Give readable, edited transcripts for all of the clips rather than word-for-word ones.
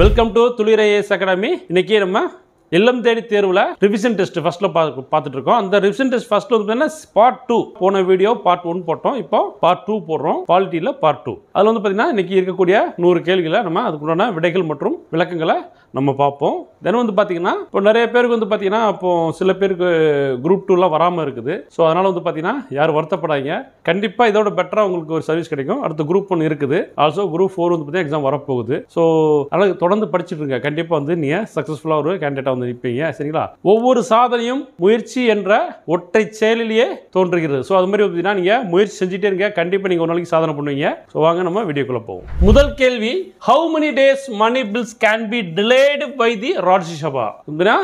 Welcome to துளிர் IAS academy. இன்னைக்கு நம்ம எல்லம் தேடி தேர்வுல ரிவிஷன் டெஸ்ட் ஃபர்ஸ்ட்ல பார்த்துட்டு இருக்கோம். அந்த ரிவிஷன் டெஸ்ட் ஃபர்ஸ்ட்ல வந்து பார்ட் 2 போன வீடியோ பார்ட் 1 போட்டோம். இப்போ பார்ட் 2 போடுறோம். பாலிட்டியில பார்ட் 2. அதுல வந்து பாத்தீங்கன்னா இன்னைக்கு இருக்கக்கூடிய 100 கேள்விகளை நம்ம அதுக்குண்டான விடைகள் மற்றும் விளக்கங்களை நம்ம பார்ப்போம். தென் வந்து பாத்தீங்கன்னா இப்போ நிறைய பேருக்கு வந்து பாத்தீங்கன்னா இப்போ சில பேருக்கு குரூப் 2லாம் வராம இருக்குது. ஸோ அதனால வந்து பாத்தீங்கன்னா யாரும் வருத்தப்படாதீங்க. கண்டிப்பா இதோட பெட்டரா உங்களுக்கு ஒரு சர்வீஸ் கிடைக்கும். அடுத்த குரூப் 1 இருக்குது. ஆல்சோ குரூப் 4 வந்து பாத்தீங்கன்னா எக்ஸாம் வரப்போகுது. ஸோ அதனால தொடர்ந்து படிச்சுட்டு இருங்க. கண்டிப்பா வந்து நீங்க சக்சஸ்ஃபுல்லா ஒரு கேண்டிடேட்டா வந்து நிற்பீங்க. சரிங்களா? ஒவ்வொரு சாதனையும் முயற்சி என்ற ஒற்றை செயலிலேயே தோன்றுகிறது. ஸோ அது மாதிரி பார்த்தீங்கன்னா நீங்க முயற்சி செஞ்சுட்டே இருங்க. கண்டிப்பா நீங்க ஒரு நாளைக்கு சாதனை பண்ணுவீங்க. ஸோ வாங்க நம்ம வீடியோக்குள்ள போவோம். முதல் கேள்வி, how many days money bills can be delayed by the Rajya Sabha?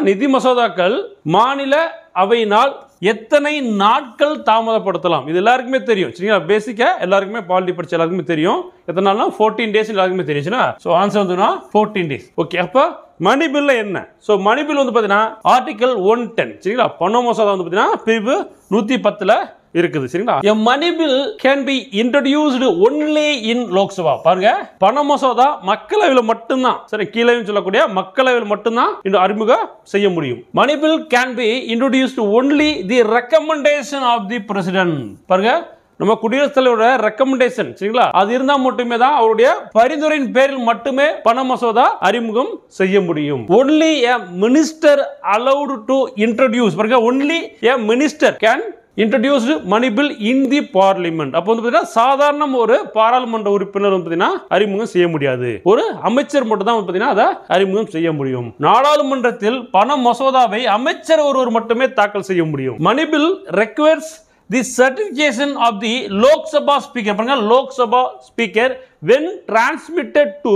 நிதி மசோதாக்கள் மாநில அவையினால் எத்தனை நாட்கள் தாமதப்படுத்தலாம்? இது எல்லாருக்குமே தெரியும். சரிங்களா? பேசிக்கா எல்லாருக்குமே பாலிட்டி படிச்ச எல்லாருக்குமே தெரியும். எத்தனை நாள்னா 14 டேஸ் எல்லாருக்குமே தெரியும். ஸோ ஆன்சர் வந்து 14 டேஸ். ஓகே, அப்போ மணி பில் என்ன? ஸோ மணி பில் வந்து பார்த்தீங்கன்னா ஆர்டிகல் 110. சரிங்களா? பண மசோதா வந்து பார்த்தீங்கன்னா பிரிவு 110ல் இருக்குது. சரிங்களா? a money bill can be introduced only in Lok Sabha. பாருங்க, பண மசோதா மக்களவையில் மட்டும்தான், சரி கீழேயும் சொல்லக்கூடிய மக்களவையில் மட்டும்தான் இந்த அறிமுகம் செய்ய முடியும். Money bill can be introduced only the recommendation of the president. பாருங்க, நம்ம குடியரசுத் தலைவரோட ரெக்கமெண்டேஷன், சரிங்களா, அது இருந்தா மட்டுமே தான் அவருடைய பரிந்துரையின் பேரில் மட்டுமே பண மசோதா அறிமுகம் செய்ய முடியும். only a minister allowed to introduce. பாருங்க, only a minister can introduced money bill in the parliament. அப்போ வந்து பார்த்தீங்கன்னா சாதாரண ஒரு பாராளுமன்ற உறுப்பினர் வந்து பார்த்தீங்கன்னா அறிமுகம் செய்ய முடியாது. ஒரு அமைச்சர் மட்டும் தான் பார்த்தீங்கன்னா அதை அறிமுகம் செய்ய முடியும். நாடாளுமன்றத்தில் பண மசோதாவை அமைச்சர் ஒருவர் மட்டுமே தாக்கல் செய்ய முடியும். Money bill requires the certification of the Lok Sabha speaker. பாருங்க, Lok Sabha speaker when transmitted to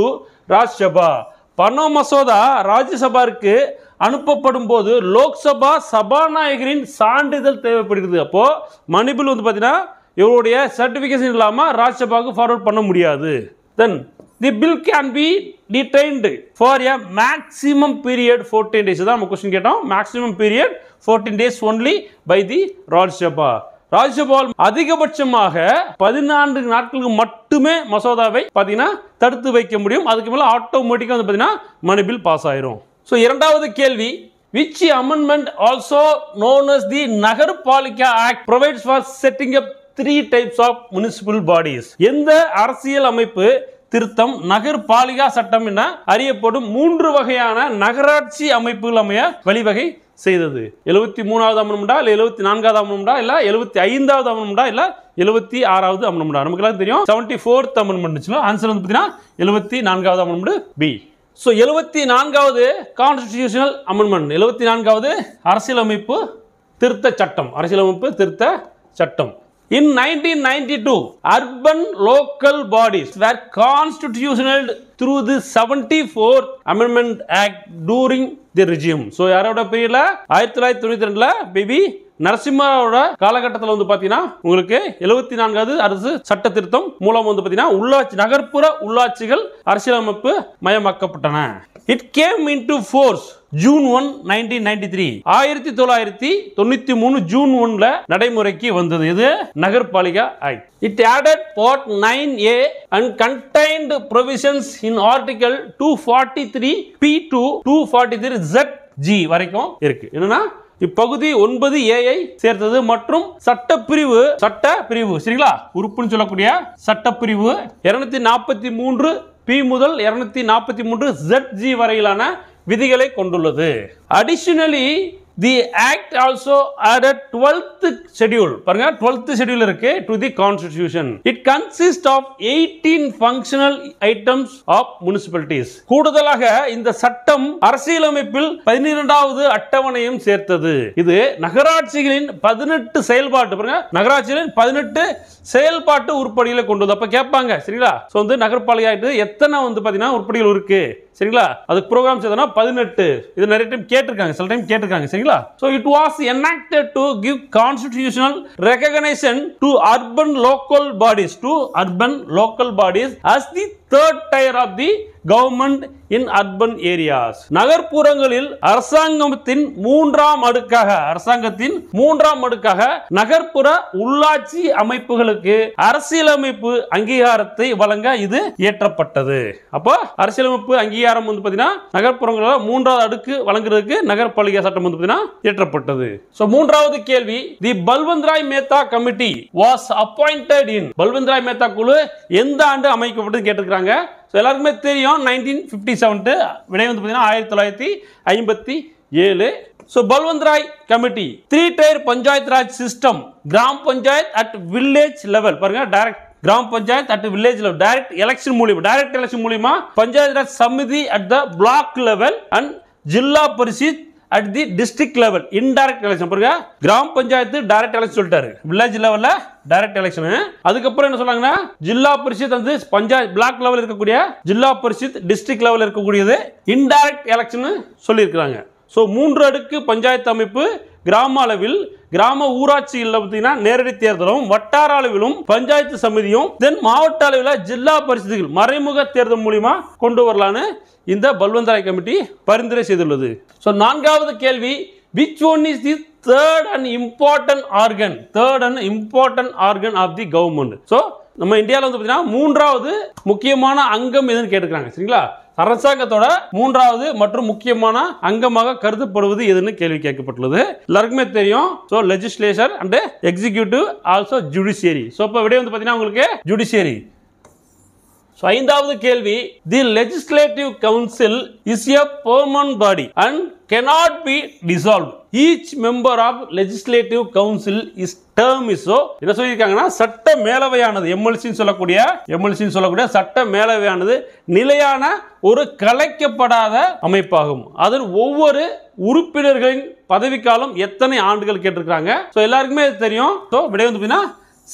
Rajya Sabha. பண மசோதா ராஜ்யசபாருக்கு அனுப்பப்படும் போது லோக்சபா சபாநாயகரின் சான்றிதழ் தேவைப்படுகிறது. அப்போ மணி பில் வந்து பார்த்தீங்கன்னா இவருடைய சர்டிஃபிகேஷன் இல்லாமல் ராஜ்யசபாவுக்கு ஃபார்வர்ட் பண்ண முடியாது. Then the bill can be detained for a maximum period 14 days. தான் நம்ம கொஸ்டின் கேட்டோம். Maximum period 14 days only by the Rajya Sabha. ராஜ்யசபால் அதிகபட்சமாக 14 நாட்களுக்கு மட்டுமே மசோதாவை பார்த்தீங்கன்னா தடுத்து வைக்க முடியும். அதுக்கு மேலே ஆட்டோமேட்டிக்காக வந்து பார்த்தீங்கன்னா மணி பில் பாஸ் ஆயிரும். ஸோ இரண்டாவது கேள்வி, which amendment also known as the Nagarpalika act provides for setting up 3 types of municipal bodies? எந்த அரசியல் அமைப்பு திருத்தம் நகர்பாலிகா சட்டம் என அறியப்படும் 3 வகையான நகராட்சி அமைப்புகள் அமைய வழிவகை செய்தது? 73வது அமெண்ட்மெண்டா, இல்ல 74வது அமெண்ட்மெண்டா, இல்ல 75வது அமெண்ட்மெண்டா, இல்ல 76வது அமெண்ட்மெண்டா? நமக்கு எல்லாம் தெரியும் 74th அமெண்ட்மெண்ட். ஆன்சர் வந்து பார்த்தீங்கன்னா 74வது அமெண்ட்மெண்ட் பி. ஸோ 74வது கான்ஸ்டிடியூஷனல் அமெண்ட்மெண்ட், 74வது அரசியலமைப்பு திருத்த சட்டம், அரசியலமைப்பு திருத்த சட்டம். In 1992, urban local bodies were constitutional through the 74th Amendment Act during the regime. So யாரோட பீரியட்ல 1992ல பேபி நரசிம்மரோட காலகட்டத்தில் வந்து பார்த்தீங்கன்னா உங்களுக்கு 74வது அரசு சட்ட திருத்தம் மூலம் வந்து பார்த்தீங்கன்னா உள்ளாட்சி நகர்ப்புற உள்ளாட்சிகள் அரசியலமைப்பு மயமாக்கப்பட்டன. It came into force June 1, 1993. 1993 June 1ல நடைமுறைக்கு வந்தது. இது Nagarpalika act. It added part 9A and contained provisions in article 243P to 243ZG வரைக்கும் இருக்கு. என்னன்னா இப்பகுதி 9A ஐ சேர்த்தது மற்றும் சட்டப்பிரிவு சரிங்களா, உறுப்புன்னு சொல்லக்கூடிய சட்டப்பிரிவு 243P முதல் 243ZG வரையிலான விதிகளை கொண்டுள்ளது. Additionally, the act also added 12th schedule. பாருங்க, 12th schedule இருக்கு to the constitution. It consists of 18 functional items of municipalities. கூடுதலாக இந்த சட்டம் அரசியலமைப்பில் 12வது அட்டவணையும் சேர்த்தது. இது நகராட்சிகளின் 18 செயல்பாட்டு, பாருங்க, நகராட்சிகளின் 18 செயல்பாட்டு உருப்படிகளை கொண்டது. அப்ப கேட்பாங்க, சரிங்களா, சோ வந்து நகர்பாலிகா எத்தனை வந்து பாத்தீங்கன்னா உருப்படிகள் இருக்கு, சரிங்களா, அதுக்கு ப்ரோக்ராம் செய்தனா 18. இது நிறைய டைம் கேட்டிருக்காங்க, சில டைம் கேட்டிருக்காங்க, சரிங்களா. So it was enacted to give constitutional recognition to urban local bodies as the third tier of the government in urban areas. நகர்ப்புறங்களில் அரசாங்கத்தின் மூன்றாம் அடுக்காக நகர்ப்புற உள்ளாட்சி அமைப்புகளுக்கு அரசியலமைப்பு அங்கீகாரத்தை வழங்க இது இயற்றப்பட்டது. அப்போ அரசியலமைப்பு அங்கீகாரம் வந்து பாத்தீங்கன்னா நகர்ப்புறங்களில் மூன்றாவது அடுக்கு வழங்குறதுக்கு நகர்பாலிகா சட்டம் வந்து பாத்தீங்கன்னா இயற்றப்பட்டது. சோ மூன்றாவது கேள்வி, the Balwant Rai Mehta committee was appointed in. Balwant Rai Mehta குழு எந்த ஆண்டு அமைக்கப்பட்டது கேட்டிருக்காங்க. எல்லாருக்குமே தெரியும் 1957. விடை வந்து பாத்தீங்கன்னா 1957. So Balwant Rai committee 3-tier panchayat raj system, gram panchayat at village level, பாருங்க direct gram panchayat at village level, direct election மூலமா panchayat raj samiti at the block level and zilla parishad at the district level indirect election. பாருங்க கிராம் பஞ்சாயத்து டைரக்ட் எலெக்ஷன் சொல்லிட்டாரு, வில்லேஜ் லெவல்ல டைரக்ட் எலெக்ஷன். அதுக்கப்புறம் என்ன சொல்றாங்கன்னா ஜில்லா பரிஷத் வந்து பஞ்சாயத்து பிளாக் லெவல் இருக்கக்கூடிய ஜில்லா பரிஷத், டிஸ்ட்ரிக்ட் லெவல் இருக்கக்கூடியது இன்டைரக்ட் எலெக்ஷன் சொல்லி இருக்காங்க. சோ 3 அடுக்கு பஞ்சாயத்து அமைப்பு, கிராம அளவில் கிராம ஊராட்சியில் பார்த்தீங்கன்னா நேரடி தேர்தலும், வட்டார அளவிலும் பஞ்சாயத்து சமிதியும், தென் மாவட்ட அளவில் ஜில்லா பரிஷத்துகள் மறைமுக தேர்தல் மூலமா கொண்டு வரலான்னு இந்த பல்வந்த் ராய் கமிட்டி பரிந்துரை செய்துள்ளது. சோ நான்காவது கேள்வி, which one is the third and important organ of the government? So நம்ம இந்தியாவில் வந்து பார்த்தீங்கன்னா மூன்றாவது முக்கியமான அங்கம் எதுன்னு கேட்டுக்கிறாங்க. சரிங்களா, அரசாங்கத்தோட மூன்றாவது மற்றும் முக்கியமான அங்கமாக கருதப்படுவது எதுன்னு கேள்வி கேட்கப்பட்டுள்ளது. எல்லாருக்குமே தெரியும். So legislature and executive also judiciary. So இப்போ விடை வந்து பார்த்தீங்கன்னா உங்களுக்கு ஜுடிஷியரி. So ஐந்தாவது கேள்வி, the legislative council is a permanent body and cannot be dissolved. Each member of legislative council is term is. So என்ன சொல்லியிருக்காங்கன்னா சட்ட மேலவையானது எம்எல்சின்னு சொல்லக்கூடிய சட்ட மேலவையானது நிலையான ஒரு கலைக்கப்படாத அமைப்பாகும். அதில் ஒவ்வொரு உறுப்பினர்களின் பதவிக்காலம் எத்தனை ஆண்டுகள் கேட்டிருக்காங்க. ஸோ எல்லாருக்குமே தெரியும். ஸோ விடை வந்து பார்த்தீங்கன்னா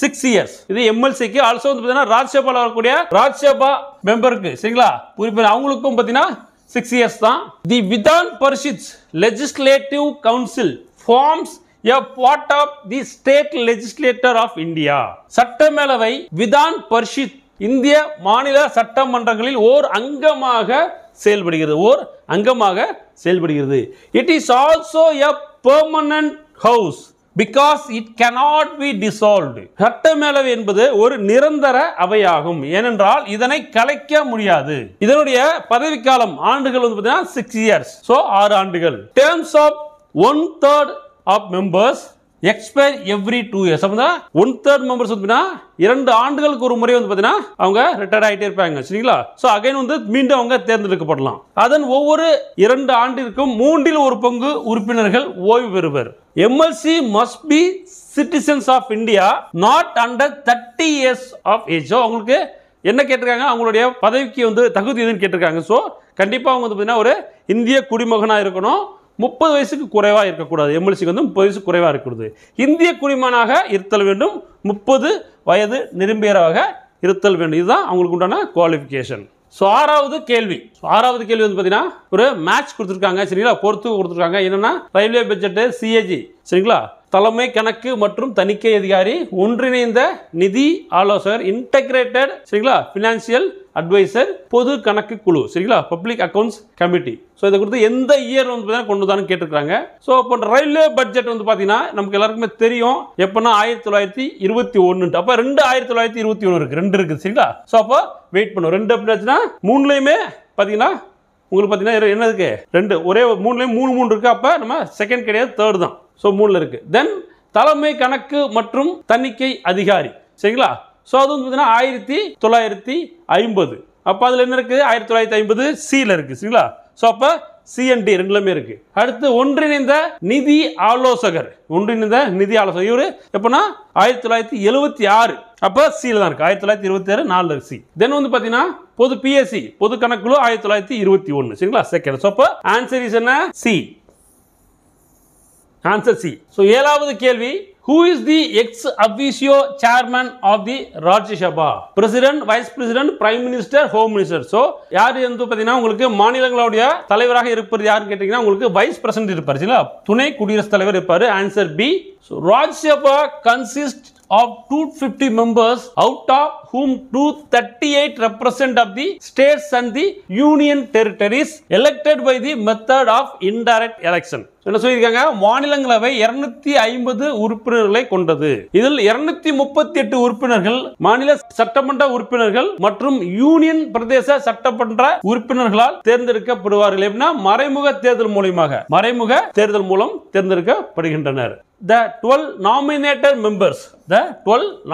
6 years. இது எம்எல்சிக்கு ஆல்சோ வந்து பார்த்தீங்கன்னா ராஜ்யசபால வரக்கூடிய ராஜ்யசபா மெம்பருக்கு சரிங்களா உறுப்பினர் அவங்களுக்கும் பார்த்தீங்கன்னா 6 years தான். The Vidhan Parishad legislative council forms a part of the state legislature of India. சட்டமேலவை விதான் பரிஷத் இந்திய மாநில சட்டமன்றங்களில் ஓர் அங்கமாக செயல்படுகிறது. It is also a permanent house because it cannot be dissolved. சட்டமேலவை என்பது ஒரு நிரந்தர அவையாகும், ஏனென்றால் இதனை கலைக்க முடியாது. இதனுடைய பதவிக்காலம் ஆண்டுகள் வந்து பார்த்தீங்கன்னா 6 years. So 6 ஆண்டுகள். Terms of 1/3 of members expire every 2 years. அப்போ 1/3 members வந்து 2 ஆண்டுகளுக்கு ஒரு முறை வந்து பார்த்தீங்கன்னா அவங்க ரிட்டையர்ட் ஆகிட்டே இருப்பாங்க சரிங்களா. ஸோ அகைன் வந்து மீண்டும் அவங்க தேர்ந்தெடுக்கப்படலாம். அதன் ஒவ்வொரு 2 ஆண்டிற்கும் 3 1 பங்கு உறுப்பினர்கள் ஓய்வு பெறுவர். MLC must be citizens of India not under 30 years of age. So அவங்களுக்கு என்ன கேட்டிருக்காங்க, அவங்களுடைய பதவிக்கு வந்து தகுதி எதுன்னு கேட்டிருக்காங்க. ஸோ கண்டிப்பாக அவங்க வந்து பார்த்தீங்கன்னா ஒரு இந்திய குடிமகனாக இருக்கணும், 30 வயசுக்கு குறைவாக இருக்கக்கூடாது. எம்எல்சிக்கு வந்து 30 வயசு குறைவாக இருக்கக்கூடாது. இந்திய குடிமகனாக இருத்தல் வேண்டும், 30 வயது நிரம்பியராக இருத்தல் வேண்டும். இதுதான் அவங்களுக்கு உண்டான குவாலிஃபிகேஷன். ஸோ ஆறாவது கேள்வி வந்து பார்த்தீங்கன்னா ஒரு மேட்ச் கொடுத்துருக்காங்க சரிங்களா, பொறுத்து கொடுத்துருக்காங்க. என்னன்னா ரயில்வே பட்ஜெட்டு, சிஏஜி சரிங்களா, தலைமை கணக்கு மற்றும் தணிக்கை அதிகாரி, ஒன்றிணைந்த நிதி ஆலோசகர், இன்டகிரேட்டட் சரிங்களா ஃபினான்சியல் அட்வைசர், பொது கணக்கு குழு சரிங்களா, பப்ளிக் அக்கவுண்ட்ஸ் கமிட்டி. ஸோ இதை கொடுத்து எந்த இயர் வந்து கொண்டு வந்தான்னு கேட்டிருக்காங்க. ஸோ இப்போ ரயில்வே பட்ஜெட் வந்து பார்த்தீங்கன்னா நமக்கு எல்லாருக்குமே தெரியும் எப்போனா 1921. அப்போ 1921 இருக்கு, 2 இருக்குது சரிங்களா. ஸோ அப்போ வெயிட் பண்ணும் 2 அப்படின்னா 3லையுமே பார்த்தீங்கன்னா உங்களுக்கு பார்த்தீங்கன்னா என்ன இருக்கு 2 ஒரே 3லையும் 3 இருக்கு. அப்போ நம்ம செகண்ட் கிடையாது, தேர்ட் தான். ஸோ 3ல் இருக்கு. தென் தலைமை கணக்கு மற்றும் தணிக்கை அதிகாரி சரிங்களா. ஸோ அது வந்து பார்த்தீங்கன்னா 1950. அப்போ அதில் என்ன இருக்குது 1950 சியில் இருக்குது சரிங்களா. ஸோ அப்போ சிஎன்டி 2லுமே இருக்கு. அடுத்து ஒன்றிணைந்த நிதி ஆலோசகர், இவரு எப்போனா 1976. அப்போ சியில் தான் இருக்கு, 1926 4 சி. தென் வந்து பார்த்தீங்கன்னா பொது பிஎஸ்சி பொது கணக்குழு 1921 சரிங்களா செகண்ட். ஸோ அப்போ ஆன்சர் இஸ் என்ன சி, ஆன்சர் சி. ஸோ 7வது கேள்வி, who is the ex officio chairman of the Rajya Sabha? President, Vice President, Prime Minister, Home Minister. So யார் வந்து பார்த்தீங்கன்னா உங்களுக்கு மாநிலங்களுடைய தலைவராக இருப்பது யாருன்னு கேட்டீங்கன்னா உங்களுக்கு வைஸ் பிரசிடென்ட் இருப்பார் சரிங்களா, துணை குடியரசுத் தலைவர் இருப்பார். Answer B. So Rajya Sabha consist of 250 members, out of whom 238 represent of the states and the union territories elected by the method of indirect election. என்ன சொல்லியிருக்காங்க, மாநிலங்களவை 250 உறுப்பினர்களை கொண்டது. இதில் 238 உறுப்பினர்கள் மாநில சட்டமன்ற உறுப்பினர்கள் மற்றும் யூனியன் பிரதேச சட்டமன்ற உறுப்பினர்களால் தேர்ந்தெடுக்கப்படுவார்கள். எப்படின்னா மறைமுக தேர்தல் மூலமாக, மறைமுக தேர்தல் மூலம் தேர்ந்தெடுக்கப்படுகின்றனர். The 12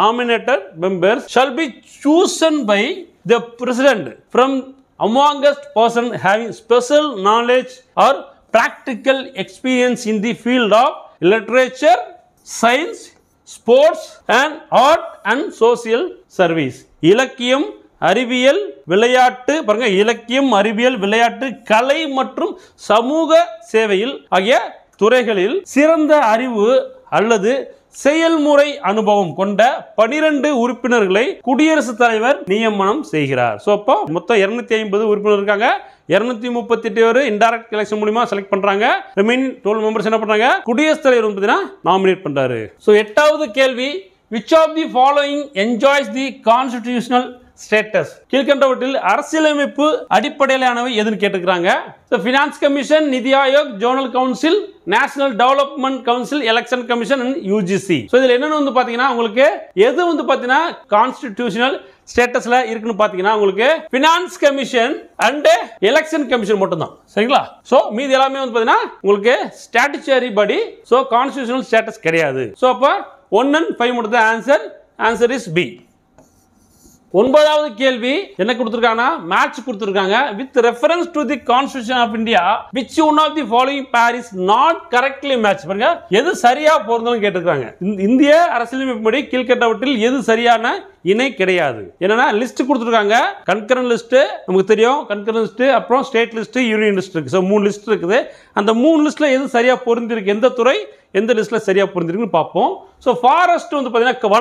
nominated members shall be chosen by the president from amongst persons having special knowledge or practical experience in the field of literature, science, sports and art and social service. இலக்கியம், அறிவியல், விளையாட்டு, பாருங்க, இலக்கியம், அறிவியல், விளையாட்டு, கலை மற்றும் சமூக சேவையில் ஆகிய துறைகளில் சிறந்த அறிவு அல்லது செயல்முறை அனுபவம் கொண்ட 12 உறுப்பினர்களை குடியரசுத் தலைவர் நியமனம் செய்கிறார். சோ அப்போ மொத்தம் 250 உறுப்பினர் இருக்காங்க. 238 பேர் இன்டைரக்ட் எலெக்ஷன் மூலமா செலக்ட் பண்றாங்க. ரிமைனிங் 12 மெம்பர்ஸ் என்ன பண்றாங்க, குடியரசுத் தலைவர் வந்து நாமினேட் பண்றாரு. சோ 8வது கேள்வி, which of the following enjoys the constitutional status? கீழ்கண்டவற்றில் அரசியலமைப்பு அடிப்படையிலானவை எதுன்னு கேட்டிருக்காங்க. ஃபினான்ஸ் கமிஷன், நிதி Aayog, zonal council, national development council, election commission and UGC. So இதில் என்னென்னு வந்து பார்த்தீங்கன்னா உங்களுக்கு எது வந்து பார்த்தீங்கன்னா கான்ஸ்டிடியூஷனல் ஸ்டேட்டஸ்ல இருக்குன்னு பார்த்தீங்கன்னா உங்களுக்கு finance commission and election commission மட்டும்தான். சரிங்களா? ஸோ மீதி எல்லாமே வந்து பார்த்தீங்கன்னா உங்களுக்கு ஸ்டாட்யூட்டரி படி, ஸோ கான்ஸ்டிடியூஷனல் ஸ்டேட்டஸ் கிடையாது. ஸோ அப்போ 1 and 5 மட்டும் தான் ஆன்சர் இஸ் பி. 9வது கேள்வி என்ன கொடுத்திருக்காங்கன்னா, மேட்ச் கொடுத்திருக்காங்க. With reference to the constitution of India which one of the following pair is not correctly matched? பாருங்க, எது சரியா பொருந்தும்னு கேட்டிருக்காங்க. இந்திய அரசியலமைப்புப்படி கீழ்கண்டவற்றில் எது சரியான இணை கிடையாது. என்னன்னா லிஸ்ட் கொடுத்திருக்காங்க. கன்கரண்ட் லிஸ்ட் நமக்கு தெரியும், கன்கரண்ட் லிஸ்ட், அப்புறம் ஸ்டேட் லிஸ்ட், யூனியன் லிஸ்ட் இருக்கு. ஸோ 3 லிஸ்ட் இருக்குது. அந்த 3 லிஸ்ட்ல எது சரியா பொருந்திருக்கு, எந்த துறை எந்த லிஸ்ட்ல சரியா பொருந்திருக்குன்னு பார்ப்போம். ஸோ ஃபாரஸ்ட் வந்து பார்த்தீங்கன்னா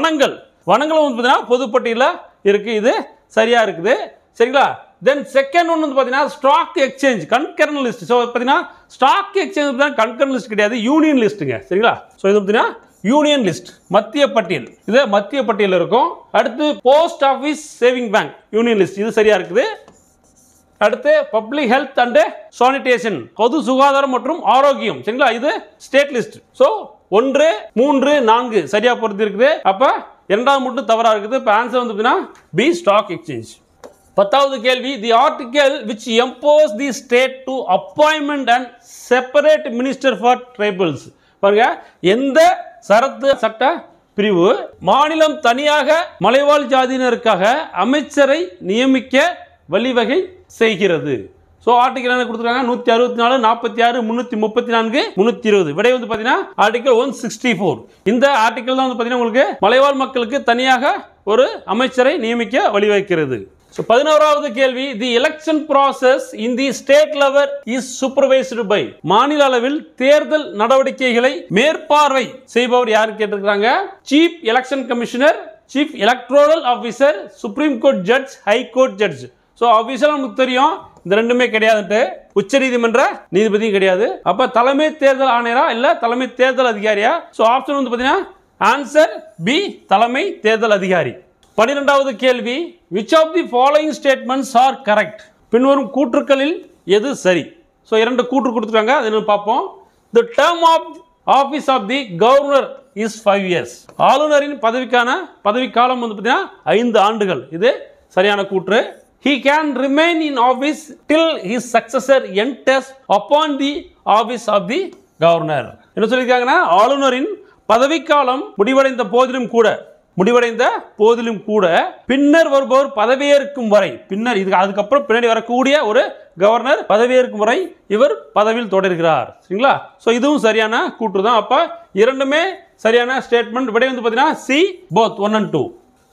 வனங்கள் வந்து பார்த்தீங்கன்னா பொதுப்பட்டியல இருக்கு, இது சரியா இருக்குது. சரிங்களா? தென் செகண்ட் ஒன் வந்து பார்த்தீங்கன்னா stock exchange concurrent list. So பார்த்தீங்கன்னா ஸ்டாக் எக்ஸ்சேஞ்ச் கன்கரண்ட் லிஸ்ட் கிடையாது, யூனியன் லிஸ்ட்டுங்க. சரிங்களா? ஸோ இது பார்த்தீங்கன்னா யூனியன் லிஸ்ட், மத்திய பட்டியல், இது மத்திய பட்டியல் இருக்கும். அடுத்து post office saving bank, union list, இது சரியா இருக்குது. அடுத்து பப்ளிக் ஹெல்த் அண்ட் சானிடேஷன், பொது சுகாதாரம் மற்றும் ஆரோக்கியம். சரிங்களா? இது ஸ்டேட் லிஸ்ட். ஸோ 1, 3, 4 சரியா பொறுத்து இருக்குது. அப்ப 2வது மட்டும் தவறா இருக்குது. இப்போ ஆன்சர் வந்து பார்த்தீங்கன்னா பி, ஸ்டாக் எக்ஸ்சேஞ்ச். 10வது கேள்வி, the article which impose the state to appointment and separate minister for tribals. பாருங்க, எந்த சட்ட பிரிவு மாநிலம் தனியாக மலைவாழ் ஜாதியினருக்காக அமைச்சரை நியமிக்க வழிவகை செய்கிறது? ஸோ ஆர்டிகல் என்ன கொடுத்துருக்காங்க, 164, 46, 334, 320. விடை வந்து பார்த்தீங்கன்னா ஆர்டிகல் 164. இந்த ஆர்டிகல் தான் வந்து பார்த்தீங்கன்னா உங்களுக்கு மலைவாழ் மக்களுக்கு தனியாக ஒரு அமைச்சரை நியமிக்க வழிவகுக்கிறது. ஸோ 11வது கேள்வி, the election process in the state level is supervised by. மாநில அளவில் தேர்தல் நடவடிக்கைகளை மேற்பார்வை செய்பவர் யார் கேட்டிருக்காங்க. Chief election commissioner, chief electoral officer, supreme court judge, high court judge. So ஆஃபீஸில் நமக்கு தெரியும் இந்த ரெண்டுமே கிடையாது, உச்ச நீதிமன்ற நீதிபதியும் கிடையாது. அப்ப தலைமை தேர்தல் ஆணையரா இல்ல தலைமை தேர்தல் அதிகாரியா? ஸோ ஆப்ஷன் வந்து பார்த்தீங்கன்னா ஆன்சர் பி, தலைமை தேர்தல் அதிகாரி. 12வது கேள்வி, which of the following statements are correct? பின்வரும் கூற்றுக்களில் எது சரி? ஸோ 2 கூற்று கொடுத்துருக்காங்க, அது என்ன பார்ப்போம். The term of office of the governor is 5 years. ஆளுநரின் பதவி காலம் வந்து பார்த்தீங்கன்னா 5 ஆண்டுகள். இது சரியான கூற்று. He can remain in office till his successor enters upon the office of the governor. என்ன சொல்லியிருக்காங்கன்னா, ஆளுநரின் பதவிக்காலம் முடிவடைந்த போதிலும் கூட பின்னர் வருபவர் பதவியேற்கும் வரை, பின்னர் இது அதுக்கப்புறம் பின்னாடி வரக்கூடிய ஒரு கவர்னர் பதவியேற்கும் வரை இவர் பதவியில் தொடர்கிறார். சரிங்களா? ஸோ இதுவும் சரியான கூற்று தான். அப்ப இரண்டுமே சரியான ஸ்டேட்மெண்ட். விடை வந்து பார்த்தீங்கன்னா சி, போத் 1 and 2.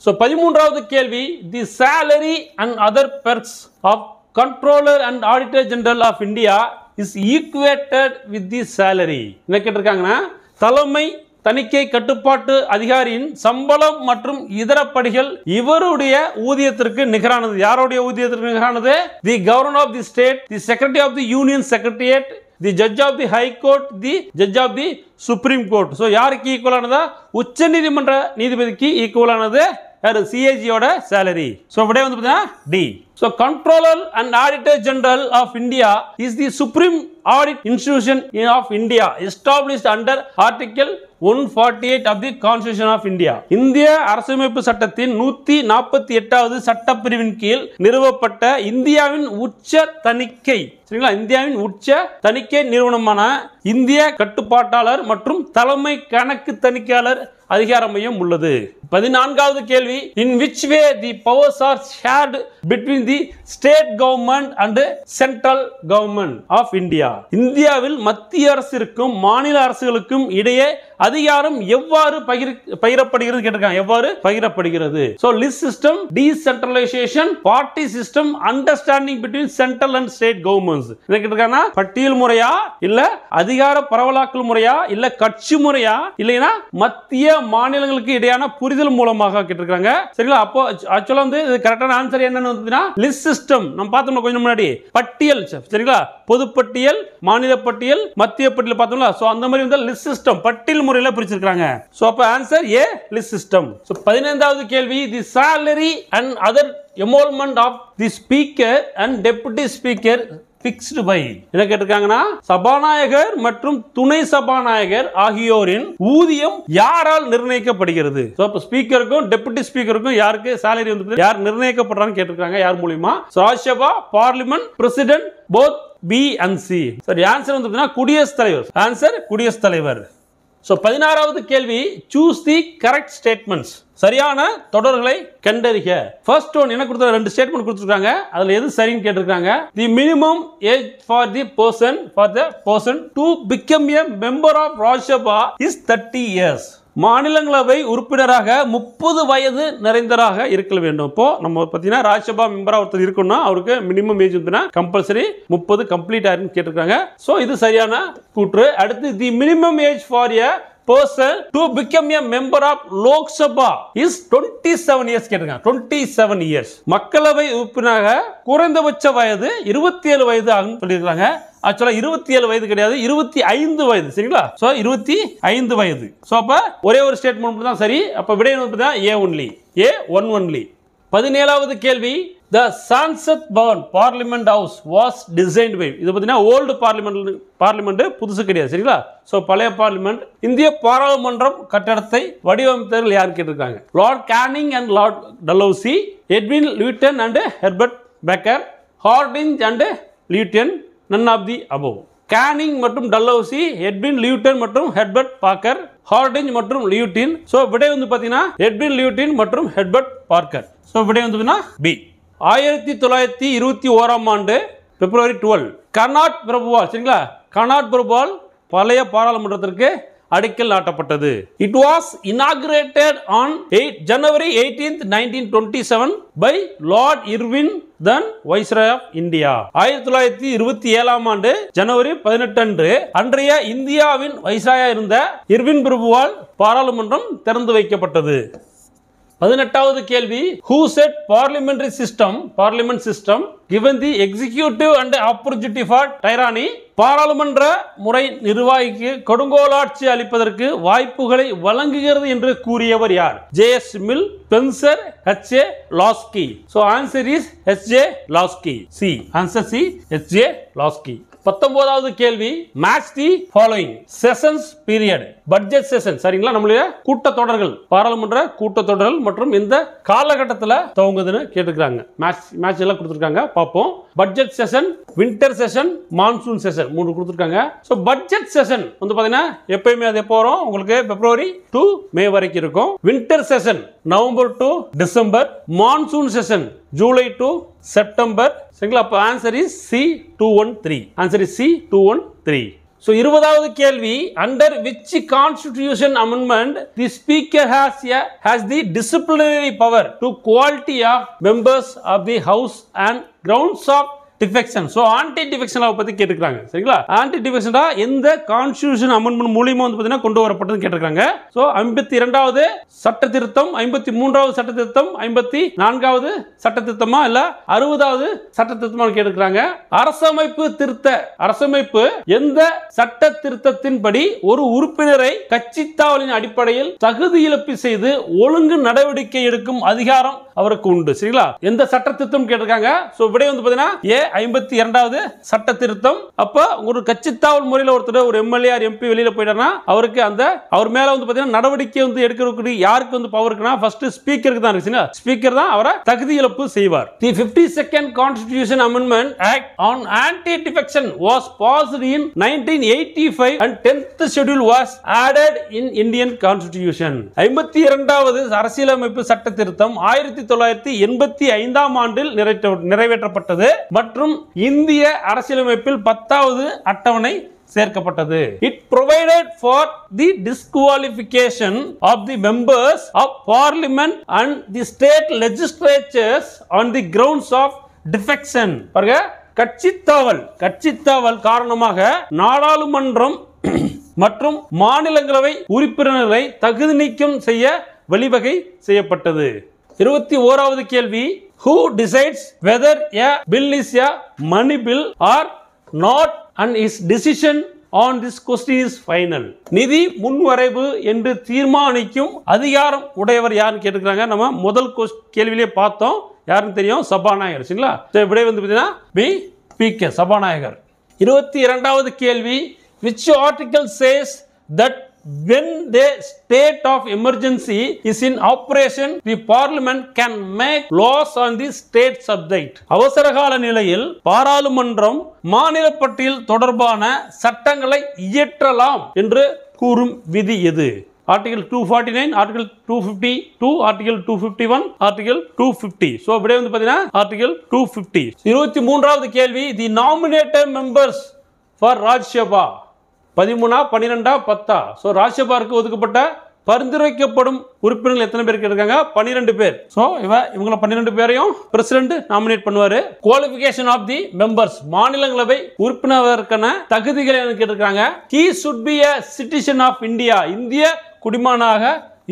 ஸோ 13வது கேள்வி, the salary and other perks of controller and auditor general of India is equated with the salary. என்ன கேட்டிருக்காங்கன்னா, தலைமை தணிக்கை கட்டுப்பாட்டு அதிகாரியின் சம்பளம் மற்றும் இதர படிகள் இவருடைய ஊதியத்திற்கு நிகரானது. யாருடைய ஊதியத்திற்கு நிகரானது? The governor of the state, the secretary of the union secretariat, the judge of the high court, the judge of the supreme court. So யாருக்கு ஈக்குவலானதா? உச்ச நீதிமன்ற நீதிபதிக்கு ஈக்குவலானது யாரு? சிஏஜியோட சேலரி. ஸோ விடை வந்து பார்த்தீங்கன்னா D. So Controller and Auditor General of India is the supreme audit institution of India established under Article 148 of the Constitution of India. இந்திய அரசியலமைப்பு சட்டத்தின் 148வது சட்டப்பிரிவின் கீழ் நிறுவப்பட்ட இந்தியாவின் உச்ச தணிக்கை, சரிங்களா, இந்தியாவின் உச்ச தணிக்கை நிறுவனமான இந்திய கட்டுப்பாட்டாளர் மற்றும் தலைமை கணக்கு தணிக்கையாளர் அதிகார மையம் உள்ளது. 14வது கேள்வி, in which way the powers are shared between the state government and central government of India. இந்தியாவில் மத்திய அரசிற்கும் மாநில அரசுகளுக்கும் இடையே அதிகாரம் எவ்வாறு பகிரப்படுகிறது கேட்டிருக்காங்க. எவ்வாறு பகிரப்படுகிறது? So list system, decentralization, party system, understanding between central and state governments. இத கேட்டிருக்காங்க. பட்டியல் முறையா இல்ல அதிகார பரவலாக்கல் முறையா இல்ல கட்சி முறையா இல்லைனா மத்திய மாநிலங்களுக்கு இடையான புரிதல் மூலமாக கேட்டிருக்காங்க. சரிங்களா? அப்போ ஆக்சுவலா வந்து இது கரெக்டான ஆன்சர் என்னன்னு வந்துனா லிஸ்ட் சிஸ்டம். நம்ம பார்த்தோம் கொஞ்சம் முன்னாடி பட்டியல், சரிங்களா, பொதுப்பட்டியல், மாநில பட்டியல், மத்திய பட்டியல் பார்த்தோம்ல. சோ அந்த மாதிரி வந்து லிஸ்ட் சிஸ்டம் பட்டியல் முறையில பிரிச்சிருக்காங்க. சோ அப்ப answer A, list system. So 15வது கேள்வி, the salary and other emolument of the speaker and deputy speaker fixed by. என்ன கேட்டிருக்காங்கன்னா, சபாநாயகர் மற்றும் துணை சபாநாயகர் ஆகியோரின் ஊதியம் யாரால் நிர்ணயிக்கப்படுகிறது? சோ அப்ப ஸ்பீக்கருக்கும் டெபுட்டி ஸ்பீக்கருக்கும் யாருக்கு salary வந்து யார் நிர்ணயிக்கப்படுறான்னு கேட்டிருக்காங்க. யார் மூலமா? Rajya Sabha, parliament, president, both B and C. சரி, ஆன்சர் வந்து குடியரசுத் தலைவர். ஆன்சர் குடியரசுத் தலைவர். சோ 16வது கேள்வி, choose the correct statements. சரியான தொடர்களை கண்டறிக. ஃபர்ஸ்ட் ஒன் என்ன கொடுத்தாங்க? ரெண்டு ஸ்டேட்மென்ட் கொடுத்திருக்காங்க. அதுல எது சரின்னு கேட்டிருக்காங்க. The minimum age for the person to become a member of Rajya Sabha is 30 years. மாநிலங்களவை உறுப்பினராக 30 வயது நிறைந்தராக இருக்க வேண்டும். இப்போ நம்ம பார்த்தீங்கன்னா ராஜ்யசபா மெம்பரா ஒருத்தர் இருக்கணும்னா அவருக்கு மினிமம் ஏஜ் வந்து கம்பல்சரி 30 கம்ப்ளீட் ஆயிருன்னு கேட்டிருக்காங்க. சோ இது சரியான கூற்று. அடுத்து, தி minimum age for a person to become a member of Lok Sabha is 27 years கேட்டிருக்காங்க. 27 years. மக்களவை உறுப்பினராக குறைந்தபட்ச வயது 27 வயது ஆகும் சொல்லியிருக்காங்க. ஆக்சுவலா 27 வயது கிடையாது, 25 வயது. சரிங்களா? சோ 25 வயது. சோ அப்ப ஒரே ஒரு ஸ்டேட்மென்ட் தான் சரி. அப்ப விடை வந்து A only. A one only. 17வது கேள்வி, the Sansad Bhavan Parliament House was designed by. இது பார்த்தீங்கன்னா ஓல்டு பார்லிமெண்ட், புதுசு கிடையாது. சரிங்களா? சோ பழைய பார்லிமெண்ட். இந்திய பாராளுமன்றம் கட்டடத்தை வடிவமைத்தவர்கள் யார் கேட்டிருக்காங்க. Lord Canning and Lord Dalhousie, Edwin Lutyens and Herbert Baker, Hardinge and Lutyens, none of the above. Canning மற்றும் டல்லௌசி, எட்வின் லியூட்டன் மற்றும் ஹெர்பர்ட் பார்க்கர், ஹார்டிஞ்ச் மற்றும் லியூட்டின். சோ விடை வந்து பாத்தீங்கன்னா எட்வின் லியூட்டின் மற்றும் ஹெர்பர்ட் பார்க்கர். சோ விடை வந்து B. 1921ஆம் ஆண்டு பிப்ரவரி 12 கர்நாட் பிரபுவால், சரிங்களா, கர்நாட் பிரபுவால் பழைய பாராளுமன்றத்திற்கு அடிக்கல் நாட்டப்பட்டது. It was inaugurated on January 18th, 1927 by Lord Irwin, then Viceroy of India. 1927ஆம் ஆண்டு ஜனவரி 18 அன்று அன்றைய இந்தியாவின் வைஸ்ராயா இருந்த இர்வின் பிரபுவால் பாராளுமன்றம் திறந்து வைக்கப்பட்டது. 18வது கேள்வி, who said parliament system given the executive and opportunity for tyranny. பாராளுமன்ற முறை நிர்வாகிக்கு கொடுங்கோலாட்சி அளிப்பதற்கு வாய்ப்புகளை வழங்குகிறது என்று கூறியவர் யார்? J.S. Mill, Spencer, H.A. Lasky. So answer is H.J. Lasky. C. Answer C. H.J. Lasky. 19வது கேள்வி, match the following sessions period. Budget session, சரிங்களா, நம்மளுடைய கூட்டத்தொடர்கள், பாராளுமன்ற கூட்டத்தொடர்கள் மற்றும் இந்த காலகட்டத்தில் துவங்குதுன்னு கேட்டுக்கிறாங்க. மேட்ச் எல்லாம் கொடுத்துருக்காங்க, பார்ப்போம். Budget session, winter session, monsoon session, மூணு கொடுத்துருக்காங்க. ஸோ பட்ஜெட் செஷன் வந்து பார்த்தீங்கன்னா எப்பயுமே அது எப்போ வரும்? உங்களுக்கு பிப்ரவரி டு மே வரைக்கும் இருக்கும். Winter session November to December, monsoon session July to September. சரிங்களா? அப்போ answer is C 213. Answer is C 213. So 20வது கேள்வி, under which constitution amendment the speaker has the disciplinary power to quality of members of the house and grounds of defection. So anti defection லாவை பற்றி கேட்டுக்கிறாங்க. சரிங்களா? Anti defection லா எந்த constitution amendment மூலியமா வந்து பார்த்தீங்கன்னா கொண்டு வரப்பட்டதுன்னு கேட்டிருக்காங்க. ஸோ 52வது சட்ட திருத்தம், 53வது சட்ட திருத்தம், 54வது சட்ட திருத்தமா இல்ல 60வது சட்ட திருத்தமா கேட்டிருக்காங்க. அரசமைப்பு திருத்த, அரசமைப்பு எந்த சட்ட திருத்தத்தின்படி ஒரு உறுப்பினரை கட்சி தாவலின் அடிப்படையில் தகுதி இழப்பு செய்து ஒழுங்கு நடவடிக்கை எடுக்கும் அதிகாரம் அவருக்கு உண்டு. சரிங்களா? எந்த சட்ட திருத்தம் கேட்டிருக்காங்க. சோ விடை வந்து பாத்தீங்கன்னா ஏ 52வது சட்ட திருத்தம். அப்ப ஒரு கட்சித்தாவல் முறையில் ஒருத்தர் ஒரு எம்எல்ஏ ஆர் எம்பி வெளியில போயிட்டாருன்னா அவருக்கு அந்த அவர் மேல வந்து பாத்தீங்கன்னா நடவடிக்கை வந்து எடுக்கிறதுக்கு யாருக்கு வந்து பவர் இருக்குன்னா ஃபர்ஸ்ட் ஸ்பீக்கருக்கு தான் இருக்கு. ஸ்பீக்கர் தான் அவரை தகுதி இழப்பு செய்வார். தி 52nd Constitution Amendment Act on Anti-Defection was passed in 1985 and 10th schedule was added in Indian Constitution. 52வது அரசியலமைப்பு சட்ட திருத்தம் 1985ஆம் ஆண்டில் நிறைவேற்றப்பட்டது மற்றும் இந்திய அரசியலமைப்பில் 10வது அட்டவணை சேர்க்கப்பட்டது. It provided for the disqualification of the members of parliament and the state legislatures on the grounds of defection. பாருங்க, கட்சித்தாவல் காரணமாக நாடாளுமன்றம் மற்றும் மாநிலங்களவை உறுப்பினர்களை தகுதி நீக்கம் செய்ய வழிவகை செய்யப்பட்டது. 21வது கேள்வி, who decides whether a bill is a money bill or not and his decision on this question is final. நிதி முன்வரைவு என்று தீர்மானிக்கும் அதிகாரம் உடையவர் யாருன்னு கேட்டிருக்காங்க. நம்ம முதல் கேள்வியிலே பார்த்தோம். யாருன்னு தெரியும்? சபாநாயகர். சரிங்களா? விடை வந்து பார்த்தீங்கன்னா பி பி.கே. சபாநாயகர். 22வது கேள்வி, which article says that when the state of emergency is in operation the parliament can make laws on the state subject. அவசரகால நிலையில் பாராளுமன்றம் மாநில பட்டியல் தொடர்பான சட்டங்களை இயற்றலாம் என்று கூறும் விதி எது? Article 249, article 252, article 251, article 250. So விடை வந்து பாத்தீங்கன்னா ஆர்டிகல் 250. 23வது கேள்வி, the nominated members for Rajya Sabha 13, 12, 10. So ராஜ்யசபாவுக்கு ஒதுக்கப்பட்ட பரிந்துரைக்கப்படும் உறுப்பினர்கள் எத்தனை பேர் கேட்டிருக்காங்க? 12 பேர். சோ இவங்க 12 பேரையும் பிரசிடென்ட் நாமினேட் பண்ணுவாரு. குவாலிஃபிகேஷன் ஆஃப் தி மெம்பர்ஸ், மாநிலங்களவை உறுப்பினருக்கான தகுதிகள் என்ன கேட்டிருக்காங்க? he should be a citizen of India, இந்திய குடிமகனாக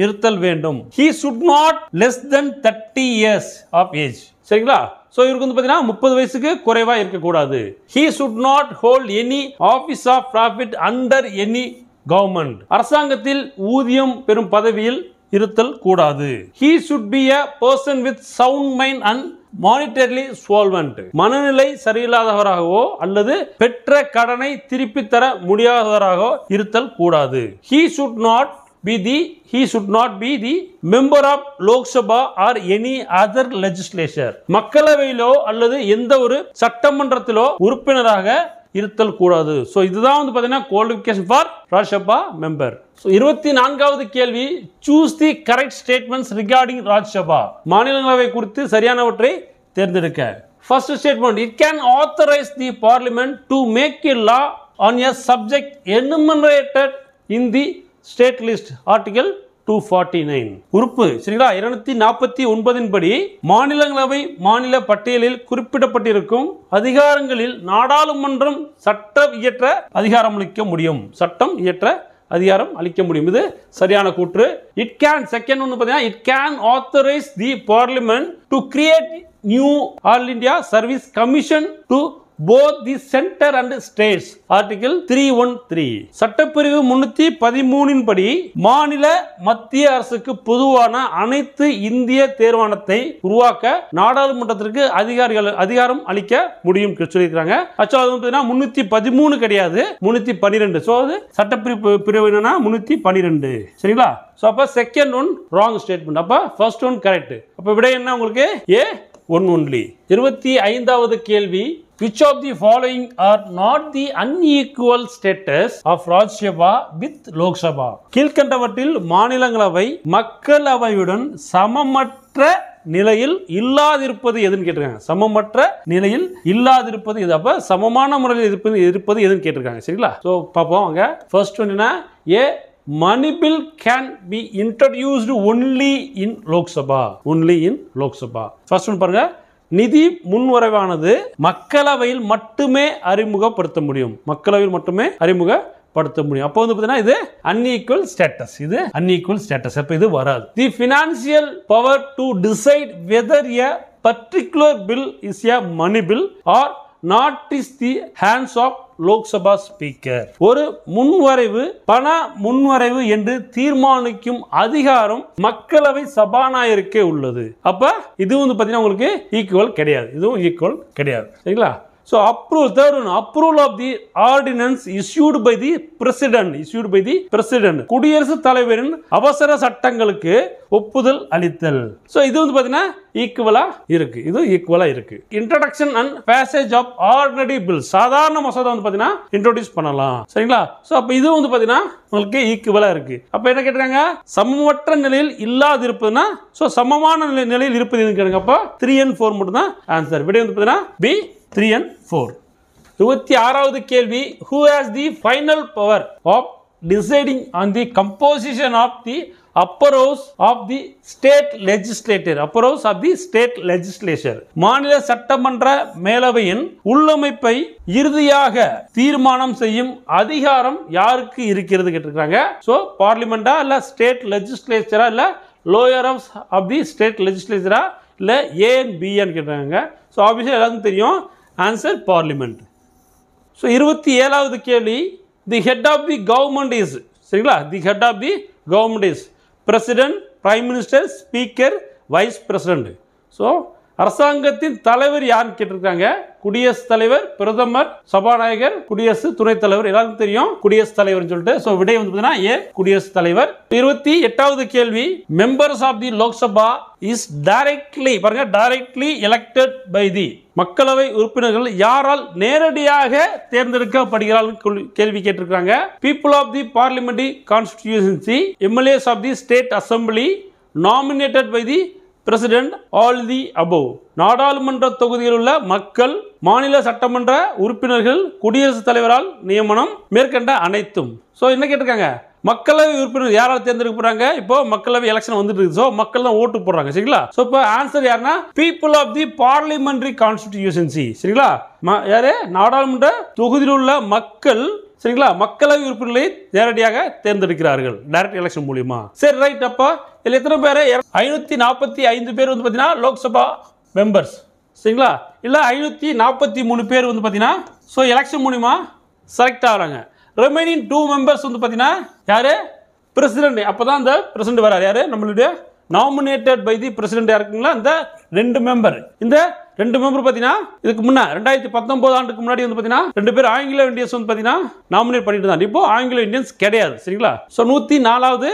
இருத்தல் வேண்டும். he should not less than 30 years of age. சரிங்களா? சோ இவருக்கு வந்து பாத்தீங்கன்னா 30 வயசுக்கு குறைவா இருக்க கூடாது. he should not hold any office of profit under any government. அரசாங்கத்தில் ஊதியம் பெறும் பதவியில் இருத்தல் கூடாது. he should be a person with sound mind and monetarily solvent. மனநிலை சரியில்லாதவராகவோ அல்லது பெற்ற கடனை திருப்பி தர முடியாதவராகவோ இருத்தல் கூடாது. he should not be the member of Lok Sabha or any other legislature. மக்களவையிலோ அல்லது எந்த ஒரு சட்டமன்றத்திலோ உறுப்பினராக இருத்தல் கூடாது. சோ இதுதான் வந்து பாத்தீங்கன்னா குவாலிஃபிகேஷன் ஃபார் ராஜ்யசபா மெம்பர். 24வது கேள்வி, choose the correct statements regarding Rajya Sabha. மாநிலங்களவை குறித்து சரியானவற்றை தேர்ந்தெடுக்க. First statement, it can authorize the parliament to make a law on a subject enumerated in the state list. Article 249. உறுப்பு. சரிங்களா? 249 படி மாநிலங்களவை மாநில பட்டியலில் குறிப்பிடப்பட்டிருக்கும் அதிகாரங்களில் நாடாளுமன்றம் சட்டம் இயற்ற அதிகாரம் அளிக்க முடியும். சட்டம் இயற்ற அதிகாரம் அளிக்க முடியும். இது சரியான கூற்று. it can, செகண்ட் ஒன்று பார்த்தீங்கன்னா, it can authorize the parliament to create new all India service commission to both the center and states. Article 313. சட்டப்பிரிவு 313 படி மாநில மத்திய அரசுக்கு பொதுவான அனைத்து இந்திய தேர்வாணத்தை உருவாக்க நாடாளுமன்றத்திற்கு அதிகாரம் அளிக்க முடியும் சொல்லியிருக்காங்க. அது 313 கிடையாது, 312. சோ அது சட்டப்பிரிவு என்னன்னா 312. சரிங்களா? சோ அப்ப செகண்ட் ஒன் ராங் ஸ்டேட்மெண்ட். அப்ப ஃபர்ஸ்ட் ஒன் கரெக்ட். அப்ப விடை என்ன உங்களுக்கு? ஏ ஒன் ஒன்லி. 25வது கேள்வி, which of the following are not the unequal status of Rajya Sabha with Lok Sabha? கீழ்கண்டவற்றில் மாநிலங்களவை மக்களவையுடன் சமமற்ற நிலையில் இல்லாதிருப்பது எதுன்னு கேட்டிருக்காங்க. சமமற்ற நிலையில் இல்லாதிருப்பது எது? அப்ப சமமான முறையில் இருப்பது எதுன்னு கேட்டிருக்காங்க. சரிங்களா? சோ பாப்போம். அங்க ஃபர்ஸ்ட் ஒன் என்ன? ஏ money bill can be introduced only in Lok Sabha. Only in Lok Sabha. First one பாருங்க, நிதி முன்வரைவானது மக்களவையில் மட்டுமே அறிமுகப்படுத்த முடியும். மக்களவையில் மட்டுமே அறிமுகப்படுத்த முடியும். அப்போ வந்து பார்த்தீங்கன்னா இது அன்இக்குவல் ஸ்டேட்டஸ். இது அன்இக்குவல் ஸ்டேட்டஸ். அப்போ இது வராது. The financial power to decide whether a particular bill is a money bill or not is the hands of Lok Sabha speaker. ஒரு முன்வரைவு பண முன்வரைவு என்று தீர்மானிக்கும் அதிகாரம் மக்களவை சபாநாயகருக்கே உள்ளது. அப்ப இது வந்து பாத்தீங்கன்னா உங்களுக்கு ஈக்குவல் கிடையாது. இதுவும் ஈக்குவல் கிடையாது. சரிங்களா? So approval, third one, approval of the ordinance issued by the president. குடியரசு தலைவரின் அவசர சட்டங்களுக்கு ஒப்புதல் அளித்தல். சோ இது வந்து பாத்தீங்கன்னா ஈக்குவலா இருக்கு. இது ஈக்குவலா இருக்கு. Introduction and passage of ordinary bill. சாதாரண மசோதா வந்து பாத்தீங்கன்னா இன்ட்ரோடியூஸ் பண்ணலாம். சரிங்களா? சோ அப்ப இது வந்து பாத்தீங்கன்னா உங்களுக்கு ஈக்குவலா இருக்கு. அப்ப என்ன கேக்குறாங்க? சமமற்ற நிலையில் இல்லாதிருப்பதுனா சோ சமமான நிலையில் இருப்பது எதுன்னு கேளுங்க. அப்ப 3 and 4 மட்டும் தான் ஆன்சர். விடை வந்து பாத்தீங்கன்னா பி 3 and 4. 26வது கேள்வி, who has the final power of deciding on the composition of the upper house of the state legislature? upper house of the state legislature. மாநில சட்டமன்ற மேலவையின் உள்ளமைப்பை இறுதியாக தீர்மானம் செய்யும் அதிகாரம் யாருக்கு இருக்கிறது கேட்டிருக்காங்க. சோ பார்லிமெண்டா இல்ல ஸ்டேட் லெஜிஸ்லேச்சரா இல்ல lower house of the state லெஜிஸ்லேச்சரா இல்ல ஏ அண்ட் பி ன்னு கேட்டாங்க. சோ ஆப்வியஸ்லி எல்லாருக்கும் தெரியும் ஆன்சர் பார்லிமெண்ட். ஸோ 27வது கேள்வி, the head of the government is. சரிங்களா? The head of the government is president, prime minister, speaker, vice president. So அரசாங்கத்தின் தலைவர் யாருன்னு கேட்டிருக்காங்க. குடியரசுத் தலைவர், பிரதமர், சபாநாயகர், குடியரசு துணைத் தலைவர். எல்லாருக்கும் தெரியும் குடியரசுத் தலைவர் சொல்லிட்டு. ஸோ விடை வந்து பார்த்தீங்கன்னா ஏ குடியரசுத் தலைவர். 28வது கேள்வி, members of the Lok Sabha is directly, பாருங்க, டைரக்ட்லி எலெக்டட் பை தி. மக்களவை உறுப்பினர்கள் யாரால் நேரடியாக தேர்ந்தெடுக்கப்படுகிறார்கள் கேள்வி கேட்டிருக்காங்க. People of the parliamentary constituency, MLAs of the state assembly, nominated by the president, all the above. நாடாளுமன்ற தொகுதியில் உள்ள மக்கள், மாநில சட்டமன்ற உறுப்பினர்கள், குடியரசுத் தலைவரால் நியமனம், மேற்கண்ட அனைத்தும். சோ என்ன கேட்டிருக்காங்க? மக்களவை உறுப்பினர் யாரால் தேர்ந்தெடுக்கப்படுறாங்க? இப்போ மக்களவை எலெக்ஷன் வந்துட்டு இருக்கு. சோ மக்கள் தான் ஓட்டு போடுறாங்க. சரிங்களா? சோ இப்போ ஆன்சர் யாருன்னா பீப்புள் ஆஃப் தி பார்லிமெண்டரி கான்ஸ்டிடியூஷன்சி. சரிங்களா? யாரு? நாடாளுமன்ற தொகுதியில் உள்ள மக்கள். சரிங்களா? மக்களவை உறுப்பினர்களை நேரடியாக தேர்ந்தெடுக்கிறார்கள் டைரக்ட் எலெக்ஷன் மூலமா. சரி, ரைட். அப்ப இதுல எத்தனை பேர்? 545 பேர் வந்து பாத்தீங்கன்னா லோக்சபா மெம்பர்ஸ். சரிங்களா? இல்ல 543 பேர் வந்து பாத்தீங்கன்னா சோ எலெக்ஷன் மூலமா செலக்ட் ஆகுறாங்க. ரிமைனிங் 2 மெம்பர்ஸ் வந்து பாத்தீங்கன்னா யாரு? பிரசிடென்ட். அப்பதான் அந்த பிரசிடென்ட் வராரு. யாரு? நம்மளுடைய நாமினேட்டட் பை தி பிரசிடென்ட் இருக்குங்களா இந்த 2 மெம்பர். இந்த 2 மெம்பர் பாத்தீங்கன்னா இதுக்கு முன்ன 2019 ஆண்டுக்கு முன்னாடி வந்து பாத்தீங்கன்னா 2 பேர் ஆங்கிலோ இந்தியன்ஸ் வந்து பாத்தீங்கன்னா நாமினேட் பண்ணிட்டு தான். இப்போ ஆங்கிலோ இந்தியன்ஸ் கிடையாது. சரிங்களா? சோ 104வது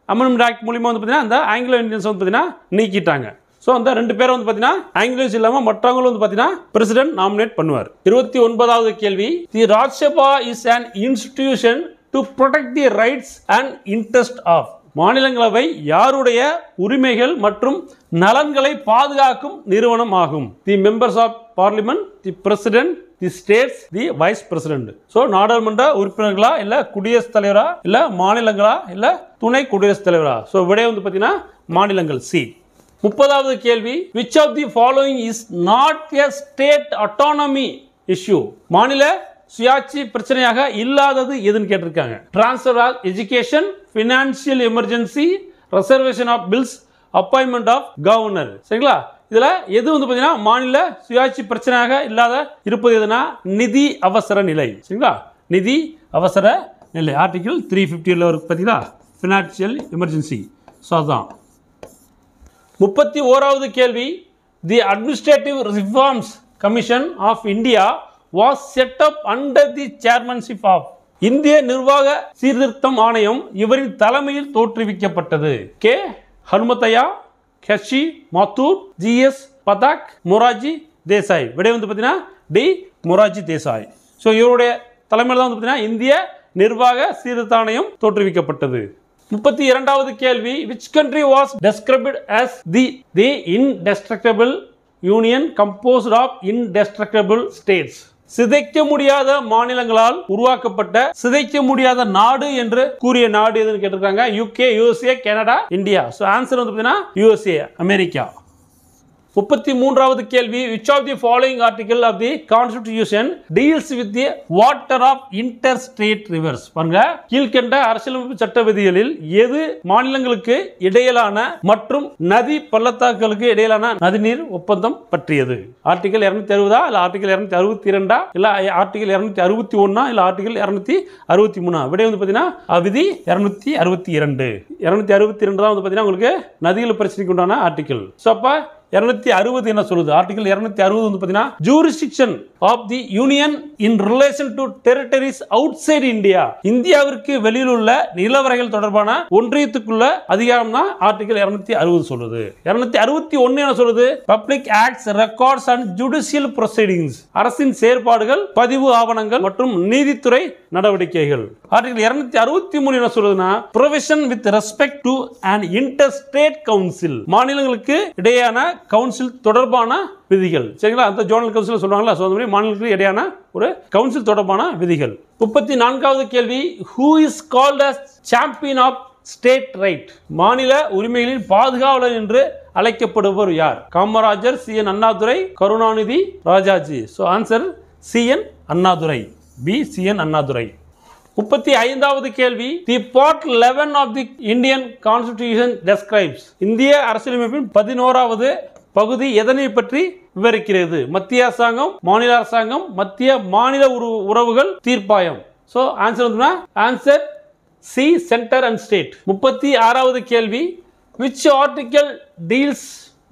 அமெண்ட்மென்ட் ஆக்ட் மூலமா வந்து பாத்தீங்கன்னா அந்த ஆங்கிலோ இந்தியன்ஸ் வந்து பாத்தீங்கன்னா நீக்கிட்டாங்க. சோ அந்த 2 பேரை வந்து பாத்தீங்கன்னா ஆங்கிலோஸ் இல்லாம மற்றவங்களும் வந்து பாத்தீங்கன்னா பிரசிடென்ட் நாமினேட் பண்ணுவார். 29வது கேள்வி, the Rajya Sabha is an institution to protect the rights and interest of. மாநிலங்களவை யாருடைய உரிமைகள் மற்றும் நலன்களை பாதுகாக்கும் நிறுவனம் ஆகும். The members of parliament, the president, the states, the vice president. So நாடாளுமன்ற உறுப்பினர்களா இல்ல குடியரசுத் தலைவரா இல்ல மாநிலங்களா இல்ல துணை குடியரசுத் தலைவரா? சோ விடை வந்து பாத்தீங்கன்னா மாநிலங்கள், சி. 30வது கேள்வி, which of the following is not a state autonomy issue? மாநில சுயாட்சி பிரச்சனையாக இல்லாதது எதுன்னு கேட்டிருக்காங்க. Transfer of education, financial emergency, reservation of bills, appointment of governor. சரிங்களா? இதுல எது வந்து பாத்தீங்கன்னா மாநில சுயாட்சி பிரச்சனையாக இல்லாத இருப்பது எதுனா நிதி அவசர நிலை. சரிங்களா? நிதி அவசர நிலை. ஆர்டிகல் 350 இருக்கு பாத்தீங்களா? Financial emergency. சோ அதான். 31வது கேள்வி, the administrative reforms commission of India was set up under the chairmanship of. இந்திய நிர்வாக சீர்திருத்தம் ஆணையம் இவரின் தலைமையில் தோற்றுவிக்கப்பட்டது. K Hanumanthaiah, H C Mathur, G S Pathak, Morarji Desai. விடை வந்து பார்த்தீங்கன்னா டி மொராஜி தேசாய். ஸோ இவருடைய தலைமையில் தான் வந்து பார்த்தீங்கன்னா இந்திய நிர்வாக சீர்திருத்த ஆணையம் தோற்றுவிக்கப்பட்டது. 32வது கேள்வி, which country was described as the indestructible union composed of indestructible states? சிதைக்க முடியாத மாநிலங்களால் உருவாக்கப்பட்ட சிதைக்க முடியாத நாடு என்று கூறிய நாடு எதுன்னு கேட்டிருக்காங்க. UK, USA, Canada, India. So answer வந்து பாத்தீங்கன்னா யூஎஸ்ஏ, அமெரிக்கா. 33வது கேள்வி, which of the following article of the constitution deals with the water of interstate rivers? பாருங்க, கீழ்க்கண்ட அரசியலமைப்பு சட்ட விதிகளில் எது மாநிலங்களுக்கு இடையிலான மற்றும் நதி பள்ளத்தாக்குகளுக்கு இடையிலான நதிநீர் ஒப்பந்தம் பற்றியது? ஆர்டிகல் 260 இல்ல ஆர்டிகல் 262 இல்ல ஆர்டிகல் 261 இல்ல ஆர்டிகல் 263? விடை வந்து பாத்தீங்கன்னா விதி 262. 262 தான் வந்து பாத்தீங்கன்னா உங்களுக்கு நதிகள் பிரச்சனைக்கு உண்டான ஆர்டிகல். சோ அப்ப 260 என்ன சொல்லுது? ஆர்டிகல் 260 வந்து பாத்தீங்கன்னா jurisdiction of the union in relation to territories outside India. இந்தியாவிற்கு வெளியில் உள்ள நிலவரைகள் தொடர்பான ஒன்றியத்துக்குள்ள அதிகாரம் தான் ஆர்டிகல் 260 சொல்லுது. 261 என்ன சொல்லுது? Public acts, records and judicial proceedings. அரசின் செயற்பாடுகள், பதிவு ஆவணங்கள் மற்றும் நீதித்துறை நடவடிக்கைகள். ஆர்டிகல் 263 என்ன சொல்லுதுன்னா provision with respect to an interstate council. மாநிலங்களுக்கு இடையான கவுன்சில் தொடர்பான விதிகள். சரிங்களா? அந்த ஜோனல் கவுன்சில் சொல்றாங்களா, சோ அந்த மாதிரி மாநிலங்களுக்கு இடையான ஒரு கவுன்சில் தொடர்பான விதிகள். 34வது கேள்வி, who is called as champion of state right? மாநில உரிமைகளின் பாதுகாவலர் என்று அழைக்கப்படுவர் யார்? Kamarajar, C N. Annadurai, Karunanidhi, Rajaji. So answer C N. Annadurai. B C N. Annadurai. 35வது கேள்வி, the part 11 of the Indian constitution describes. இந்திய அரசியலமைப்பின் 11வது பகுதி எதனை பற்றி விவரிக்கிறது? மத்திய அரசாங்கம், மாநில அரசாங்கம், மத்திய மாநில உறவுகள், தீர்ப்பாயம். சோ ஆன்சர் வந்து answer C centre and state. 36வது கேள்வி, which article deals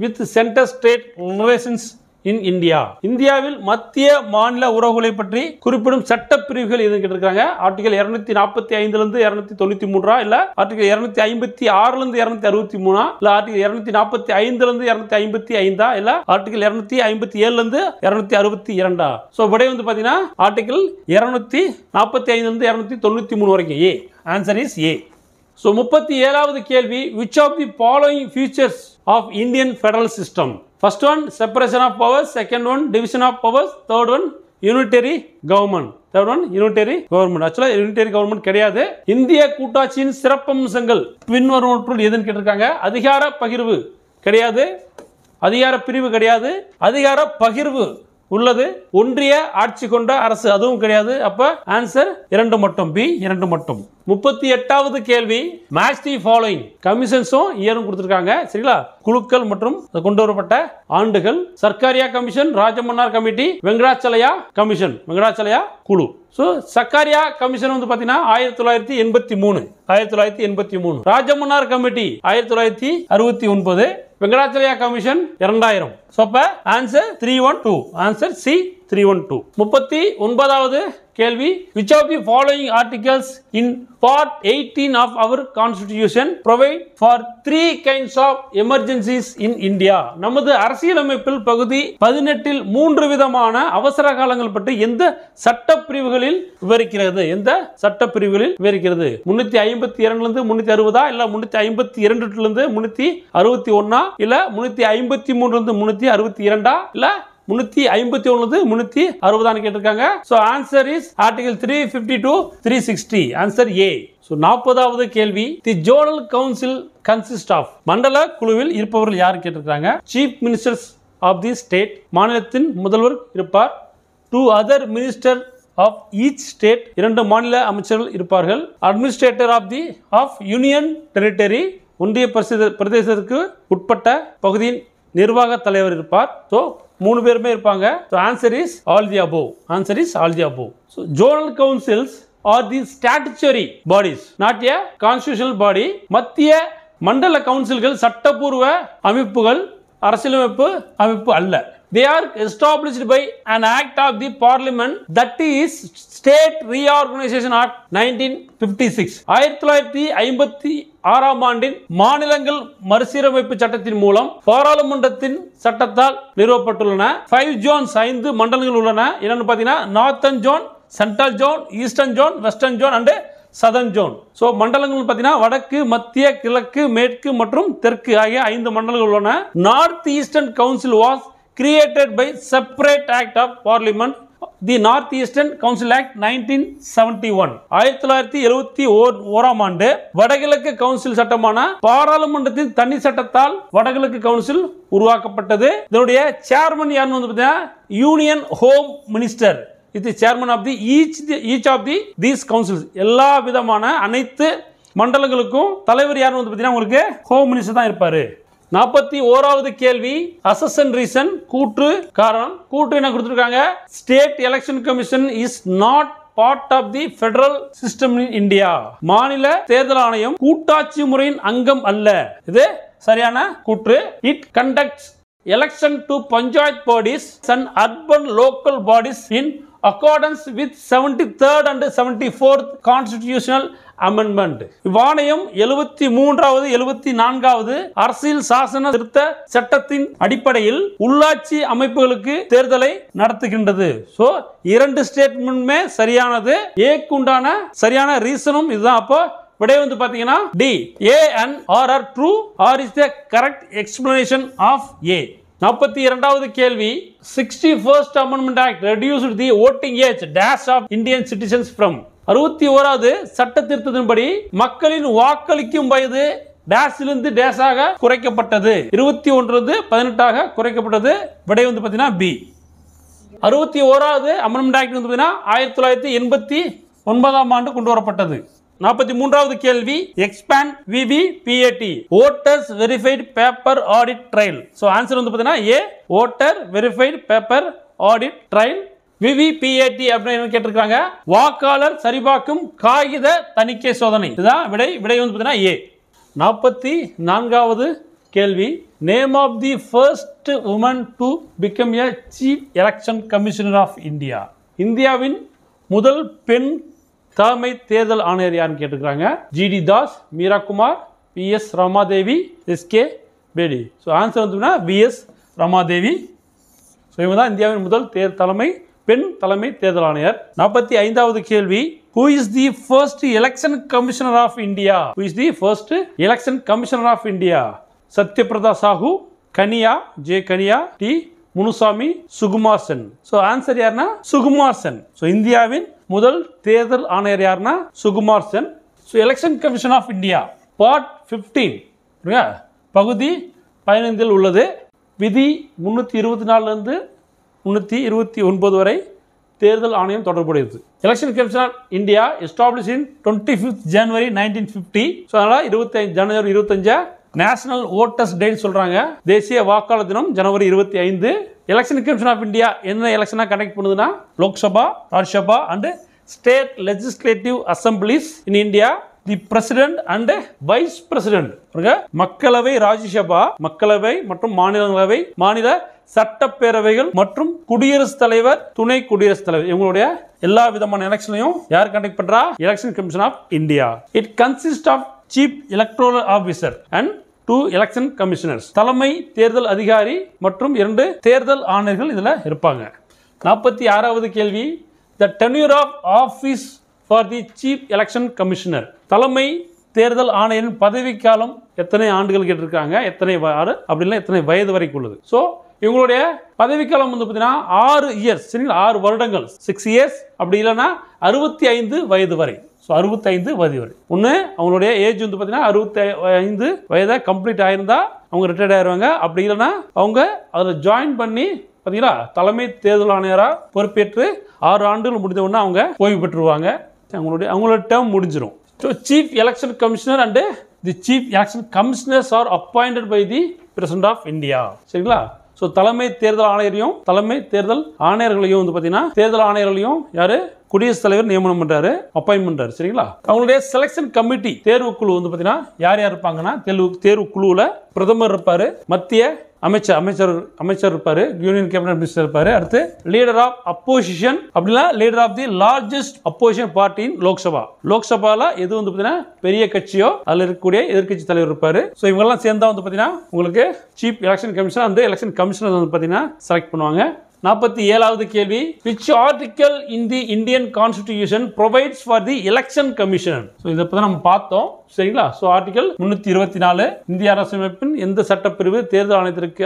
with center state relations in India? இந்தியாவில் மத்திய மாநில உறவுகளை பற்றி குறிப்பிடும் சட்ட பிரிவுகள் எதுன்னு கேட்டிருக்காங்க. ஆர்டிகல் 245 இருந்து 293 இல்ல ஆர்டிகல் 256 இருந்து 263 இல்ல ஆர்டிகல் 245 இருந்து 255 இல்ல ஆர்டிகல் 257 இருந்து 262. சோ விடை வந்து பாத்தீங்கன்னா ஆர்டிகல் 245 இருந்து 293 வரைக்கும். A answer is a. So 37வது கேள்வி, which of the following features of Indian federal system? First one separation of powers, second one division of powers, third one unitary government. Third one unitary government. Actually unitary government கிடையாது. இந்திய கூட்டாட்சியின் சிறப்பம்சங்கள் பின்வருவனவற்றுள் எதுன்னு கேட்டிருக்காங்க. அதிகார பகிர்வு கிடையாது, அதிகார பிரிவு கிடையாது, அதிகார பகிர்வு உள்ளது, ஒன்றிய ஆட்சி கொண்ட அரசு அதுவும் கிடையாது. அப்ப ஆன்சர் 2 மட்டும், பி 2 மட்டும். 38வது கேள்வி, மேட்ச் தி ஃபாலோயிங். கமிஷன்ஸும் இயரும் கொடுத்திருக்காங்க. சரிங்களா? குழுக்கள் மற்றும் கொண்டு வரப்பட்ட ஆண்டுகள். Sarkaria commission, Rajamannar committee, Venkatachaliah commission, Venkatachaliah குழு. சோ சர்க்காரியா கமிஷன் வந்து பாத்தீங்கன்னா 1983, Rajamannar committee 1969, Venkatachaliah commission 2000. So அப்ப ஆன்சர் 312. Answer C 312. 39வது கேள்வி, which of the following articles in part 18 of our constitution provide for 3 kinds of emergencies in India? நமது அரசியலமைப்பில் பகுதி 18 இல் 3 விதமான அவசர காலங்கள் பற்றி எந்த சட்ட பிரிவுகளில் விவரிக்கிறது? எந்த சட்ட பிரிவுகளில் விவரிக்கிறது? 352 இருந்து 360 இல்ல 352 இருந்து 361 இல்ல 353 இருந்து 362 இல்ல 351 360 கேட்டிருக்காங்க. So answer is article 352 360. Answer A. So 40வது கேள்வி, the zonal council consist of. மண்டல குழுவில் இருப்பவர்கள் யார் கேட்டிருக்காங்க. Chief ministers of the state, மாநிலத்தின் முதல்வர் இருப்பார். 2 other minister of each state, 2 மாநில அமைச்சர்கள் இருப்பார்கள். அட்மினிஸ்ட்ரேட்டர் ஆஃப் யூனியன் டெரிட்டரி, ஒன்றிய பிரதேசத்திற்கு உட்பட்ட பகுதியின் நிர்வாக தலைவர் இருப்பார். சோ 3 பேருமே இருப்பாங்க. So answer is all the above. Answer is all the above. So zonal councils are the statutory bodies, not a constitutional body. மத்திய மண்டல கவுன்சில்கள் சட்டப்பூர்வ அமைப்புகள், அரசியலமைப்பு அமைப்பு அல்ல. They are established by an act of the parliament, that is State Reorganization Act 1956. 1956 ஆண்டின் மாநிலங்கள் மறுசீரமைப்பு சட்டத்தின் மூலம் பாராளுமன்றத்தின் சட்டத்தால் நிறுவப்பட்டுள்ளன. 5 ஜோன்ஸ், 5 மண்டலங்கள் உள்ளன. என்னன்னு பாத்தீங்கன்னா northern zone, central zone, eastern zone, western zone and southern zone. So மண்டலங்கள் பாத்தீங்கன்னா வடக்கு, மத்திய, கிழக்கு, மேற்கு மற்றும் தெற்கு ஆகிய 5 மண்டலங்கள் உள்ளன. North eastern council was created by separate act of parliament the north eastern council act 1971. 1971ஆம் ஆண்டு வடகிழக்கு கவுன்சில் சட்டமான பாராளுமன்றத்தின் தனி சட்டத்தால் வடகிழக்கு கவுன்சில் உருவாக்கப்பட்டது. இதனுடைய சேர்மன் யாருன்னு வந்து பார்த்தீங்கன்னா யூனியன் ஹோம் மினிஸ்டர். இது chairman of the each of the these councils. எல்லா விதமான அனைத்து மண்டலங்களுக்கும் தலைவர் யாருன்னு வந்து பார்த்தீங்கன்னா உங்களுக்கு ஹோம் மினிஸ்டர் தான் இருப்பாரு. 41வது கேள்வி அசன் ரீசன் கூற்று காரணம். கூற்று என்ன கொடுத்திருக்காங்க? State election commission is not part of the federal system in India. மாநில தேர்தல் ஆணையம் கூட்டாட்சி முறையின் அங்கம் அல்ல. இது சரியான கூற்று. It conducts election to panchayat bodies and urban local bodies in accordance with 73rd and 74th constitutional amendment. இவ்வாணையம் 73வது 74வது அரசியல் சாசன திருத்த சட்டத்தின் அடிப்படையில் உள்ளாட்சி அமைப்புகளுக்கு தேர்தலை நடத்துகின்றது. சோ இரண்டு ஸ்டேட்மெண்ட்மே சரியானது. ஏக்கு உண்டான சரியான ரீசனும் இதுதான். அப்போ விடை வந்து பாத்தீங்கன்னா D. A and R are true. R is the correct explanation of A. 42வது கேள்வி 61st Amendment Act reduced the voting age dash of Indian citizens from. 61வது சட்ட திருத்தத்தின்படி மக்களின் வாக்களிக்கும் வயது டேஷிலிருந்து டேஷாக குறைக்கப்பட்டது. 21 18ஆக குறைக்கப்பட்டது. விடை வந்து பாத்தீங்கன்னா பி. 61வது அமெண்ட்மெண்ட் ஆக்ட் வந்து பாத்தீங்கன்னா 1989ஆம் ஆண்டு கொண்டு வரப்பட்டது. 43வது கேள்வி expand VVPAT voters verified paper audit trail. So answer வந்து பாத்தீங்கன்னா A voter verified paper audit trail. VVPAT அப்படின்னு கேட்டிருக்காங்க. வாக்காளர் சரிபார்க்கும் காகித தணிக்கை சோதனை. இதுதான் விடை. விடை வந்து பாத்தீங்கன்னா A. 44வது கேள்வி name of the first woman to become a chief election commissioner of India. இந்தியாவின் முதல் பெண் தலைமை தேர்தல் ஆணையர் யாருன்னு கேட்டிருக்காங்க. GD Das, Meera Kumar, PS Ramadevi, SK Bedi. So answer வந்து VS ரமாதேவி. ஸோ இவங்க தான் இந்தியாவின் முதல் பெண் தலைமை தேர்தல் ஆணையர். 45வது கேள்வி Who is the first election commissioner of India? Who is the first election commissioner of India? Satyabrata Sahoo, Kania, J Kania, T Munusamy, Sukumar Sen. So answer யாருன்னா சுகுமார் சென். ஸோ இந்தியாவின் முதல் தேர்தல் ஆணையர் யாருன்னா Sukumar Sen. So election commission of India part 15 பகுதி 15 உள்ளது. விதி 324 329 வரை தேர்தல் ஆணையம் தொடர்புடையது. Election commission of India establish in 25th January 1950. So அதனால் 25 ஜனவரி 25 நேஷனல் ஓட்டர்ஸ் டே சொல்றாங்க. தேசிய வாக்காளர் தினம் ஜனவரி 25. எலெக்ஷன் கமிஷன் ஆஃப் இந்தியா என்ன எலெக்ஷனா கண்டக்ட் பண்ணுதுன்னா Lok Sabha, Rajya Sabha and state legislative assemblies in India. The president and vice president மக்களவை, ராஜ்யசபா மக்களவை மற்றும் மாநிலங்களவை, மாநில சட்டப்பேரவைகள் மற்றும் குடியரசுத் தலைவர், துணை குடியரசுத் தலைவர் இவங்களுடைய எல்லா விதமான எலெக்ஷனையும் யார் கண்டக்ட் பண்றா? Election commission of India. It consist of chief electoral officer and 2 election commissioners. தலைமை தேர்தல் அதிகாரி மற்றும் 2 தேர்தல் ஆணையர்கள் இதுல இருப்பாங்க. 46வது கேள்வி the tenure of office for the chief election commissioner. தலைமை தேர்தல் ஆணையரின் பதவிக்காலம் எத்தனை ஆண்டுகள் கேட்டிருக்காங்க. எத்தனை அப்படின்னா எத்தனை வயது வரைக்கும் உள்ளது. ஸோ இவங்களுடைய பதவிக்காலம் வந்து பார்த்தீங்கன்னா 6 இயர்ஸ், சரிங்களா, 6 வருடங்கள், 6 இயர்ஸ். அப்படி இல்லைன்னா 65 வயது வரை. ஸோ 65 வயது வரை. ஒன்று அவங்களுடைய ஏஜ் வந்து பார்த்தீங்கன்னா 65 வயதை கம்ப்ளீட் ஆயிருந்தா அவங்க ரிட்டையர்ட் ஆயிடுவாங்க. அப்படி இல்லைன்னா அவங்க அதில் ஜாயின் பண்ணி பார்த்தீங்களா தலைமை தேர்தல் ஆணையராக பொறுப்பேற்று 6 ஆண்டுகள் முடிந்த உடனே அவங்க ஓய்வு பெற்றுருவாங்க. அவங்களோட டேர்ம் முடிஞ்சிடும். So chief election commissioner and the chief election commissioners are appointed by the president of India. சரிங்களா? ஸோ தலைமை தேர்தல் ஆணையரையும் தலைமை தேர்தல் ஆணையர்களையும் வந்து பார்த்தீங்கன்னா தேர்தல் ஆணையர்களையும் யாரு? குடியரசுத் தலைவர் நியமனம் பண்றாரு, அப்பாயின்ட் பண்றாரு. சரிங்களா? அவங்களுடைய செலெக்ஷன் கமிட்டி தேர்வு குழு வந்து பார்த்தீங்கன்னா யார் யார் இருப்பாங்கன்னா தேர்வு குழுவில் பிரதமர் இருப்பாரு, மத்திய அமைச்சர் இருப்பாரு, யூனியன் கேபினட் மினிஸ்டர் இருப்பாரு, அடுத்து லீடர் ஆஃப் அப்போசிஷன் அப்படின்னா leader of the largest opposition party in லோக்சபால எது வந்து பார்த்தீங்கன்னா பெரிய கட்சியோ அதில் இருக்கக்கூடிய எதிர்கட்சி தலைவர் இருப்பாரு. ஸோ இவங்கெல்லாம் சேர்ந்தா வந்து பார்த்தீங்கன்னா உங்களுக்கு சீஃப் எலெக்ஷன் கமிஷனர் அந்த எலெக்ஷன் கமிஷனர் வந்து பார்த்தீங்கன்னா செலக்ட் பண்ணுவாங்க. 47வது கேள்வி which article in the Indian Constitution provides for the election commission? So இதை பற்றி நம்ம பார்த்தோம். சரிங்களா? ஸோ ஆர்டிகல் 324 இந்திய அரசியலமைப்பின் எந்த சட்டப்பிரிவு தேர்தல்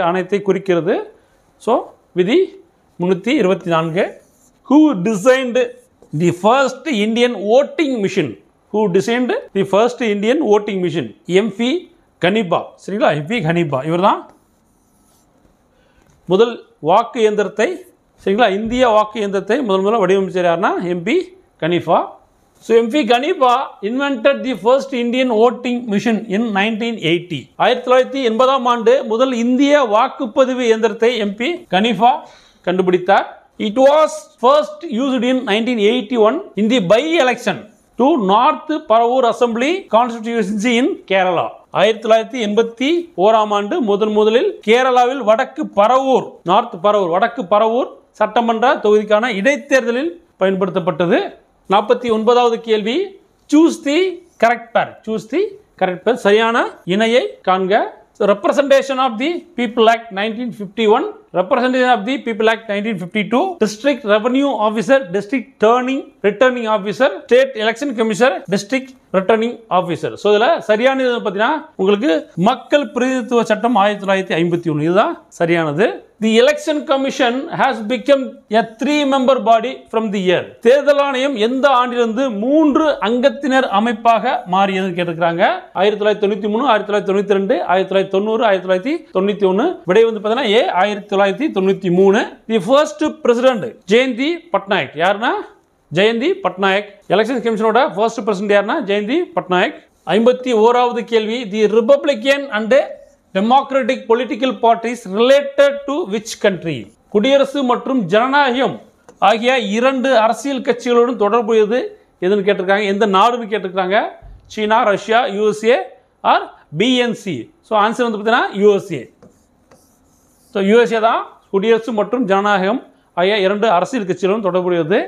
ஆணையத்தை குறிக்கிறது? ஸோ விதி 324 Who designed the first Indian voting machine? Who designed the first Indian voting machine? M.V. Ganiba. சரிங்களா? M.V. Ganiba. இவர்தான் முதல் வாக்கு இயந்திரத்தை, சரிங்களா, இந்திய வாக்கு இயந்திரத்தை முதல்ல வடிவமைச்சார். யாருன்னா M.V. Ganiba. So M.V. Ganiba invented the first Indian voting machine in 1980. 1980 ஆண்டு முதல் இந்திய வாக்குப்பதிவு இயந்திரத்தை M.V. Ganiba கண்டுபிடித்தார். It was first used in 1981 in the by-election to North Paravur Assembly constituency in Kerala. 1981 ஆண்டு முதலில் கேரளாவில் வடக்கு பரவூர், நார்த் பரவூர், வடக்கு பரவூர் சட்டமன்ற தொகுதிக்கான இடைத்தேர்தலில் பயன்படுத்தப்பட்டது. 49வது கேள்வி, choose the correct pair. choose the correct pair. சரியான இணையை காண்க. So, Representation of the People Act 1951, Representation of the People Act 1952, District Revenue Officer, District Returning Officer, State Election Commissioner, District Returning Officer. So, இதில் சரியானது பார்த்தீங்கன்னா உங்களுக்கு மக்கள் பிரதிநிதித்துவ சட்டம் 1951. இதுதான் சரியானது. The Election Commission has become a 3-member body from the year. தேர்தல் ஆணையம் எந்த ஆண்டிலிருந்து 3 அங்கத்தினர் அமைப்பாக மாறியது கேட்டிருக்காங்க. 1993, 1992, 1990, 1991. விடை வந்து பார்த்தீங்கன்னா A 1993. The first president Jayanthi Patnaik. யாருன்னா ஜெயந்தி பட்நாயக். எலெக்ஷன் கமிஷனோட ஃபர்ஸ்ட் பிரசிடென்ட் யாருன்னா ஜெயந்தி பட்நாயக். 51வது கேள்வி, the republican and democratic political parties related to which country? குடியரசு மற்றும் ஜனநாயகம் ஆகிய 2 அரசியல் கட்சிகளுடன் தொடர்புடையது எதுன்னு கேட்டிருக்காங்க. எந்த நாடுன்னு கேட்டிருக்காங்க. சீனா, Russia, USA or BNC. So answer வந்து பார்த்தீங்கன்னா USA. ஸோ USA தான் குடியரசு மற்றும் ஜனநாயகம் ஆகிய 2 அரசியல் கட்சிகளுடன் தொடர்புடையது.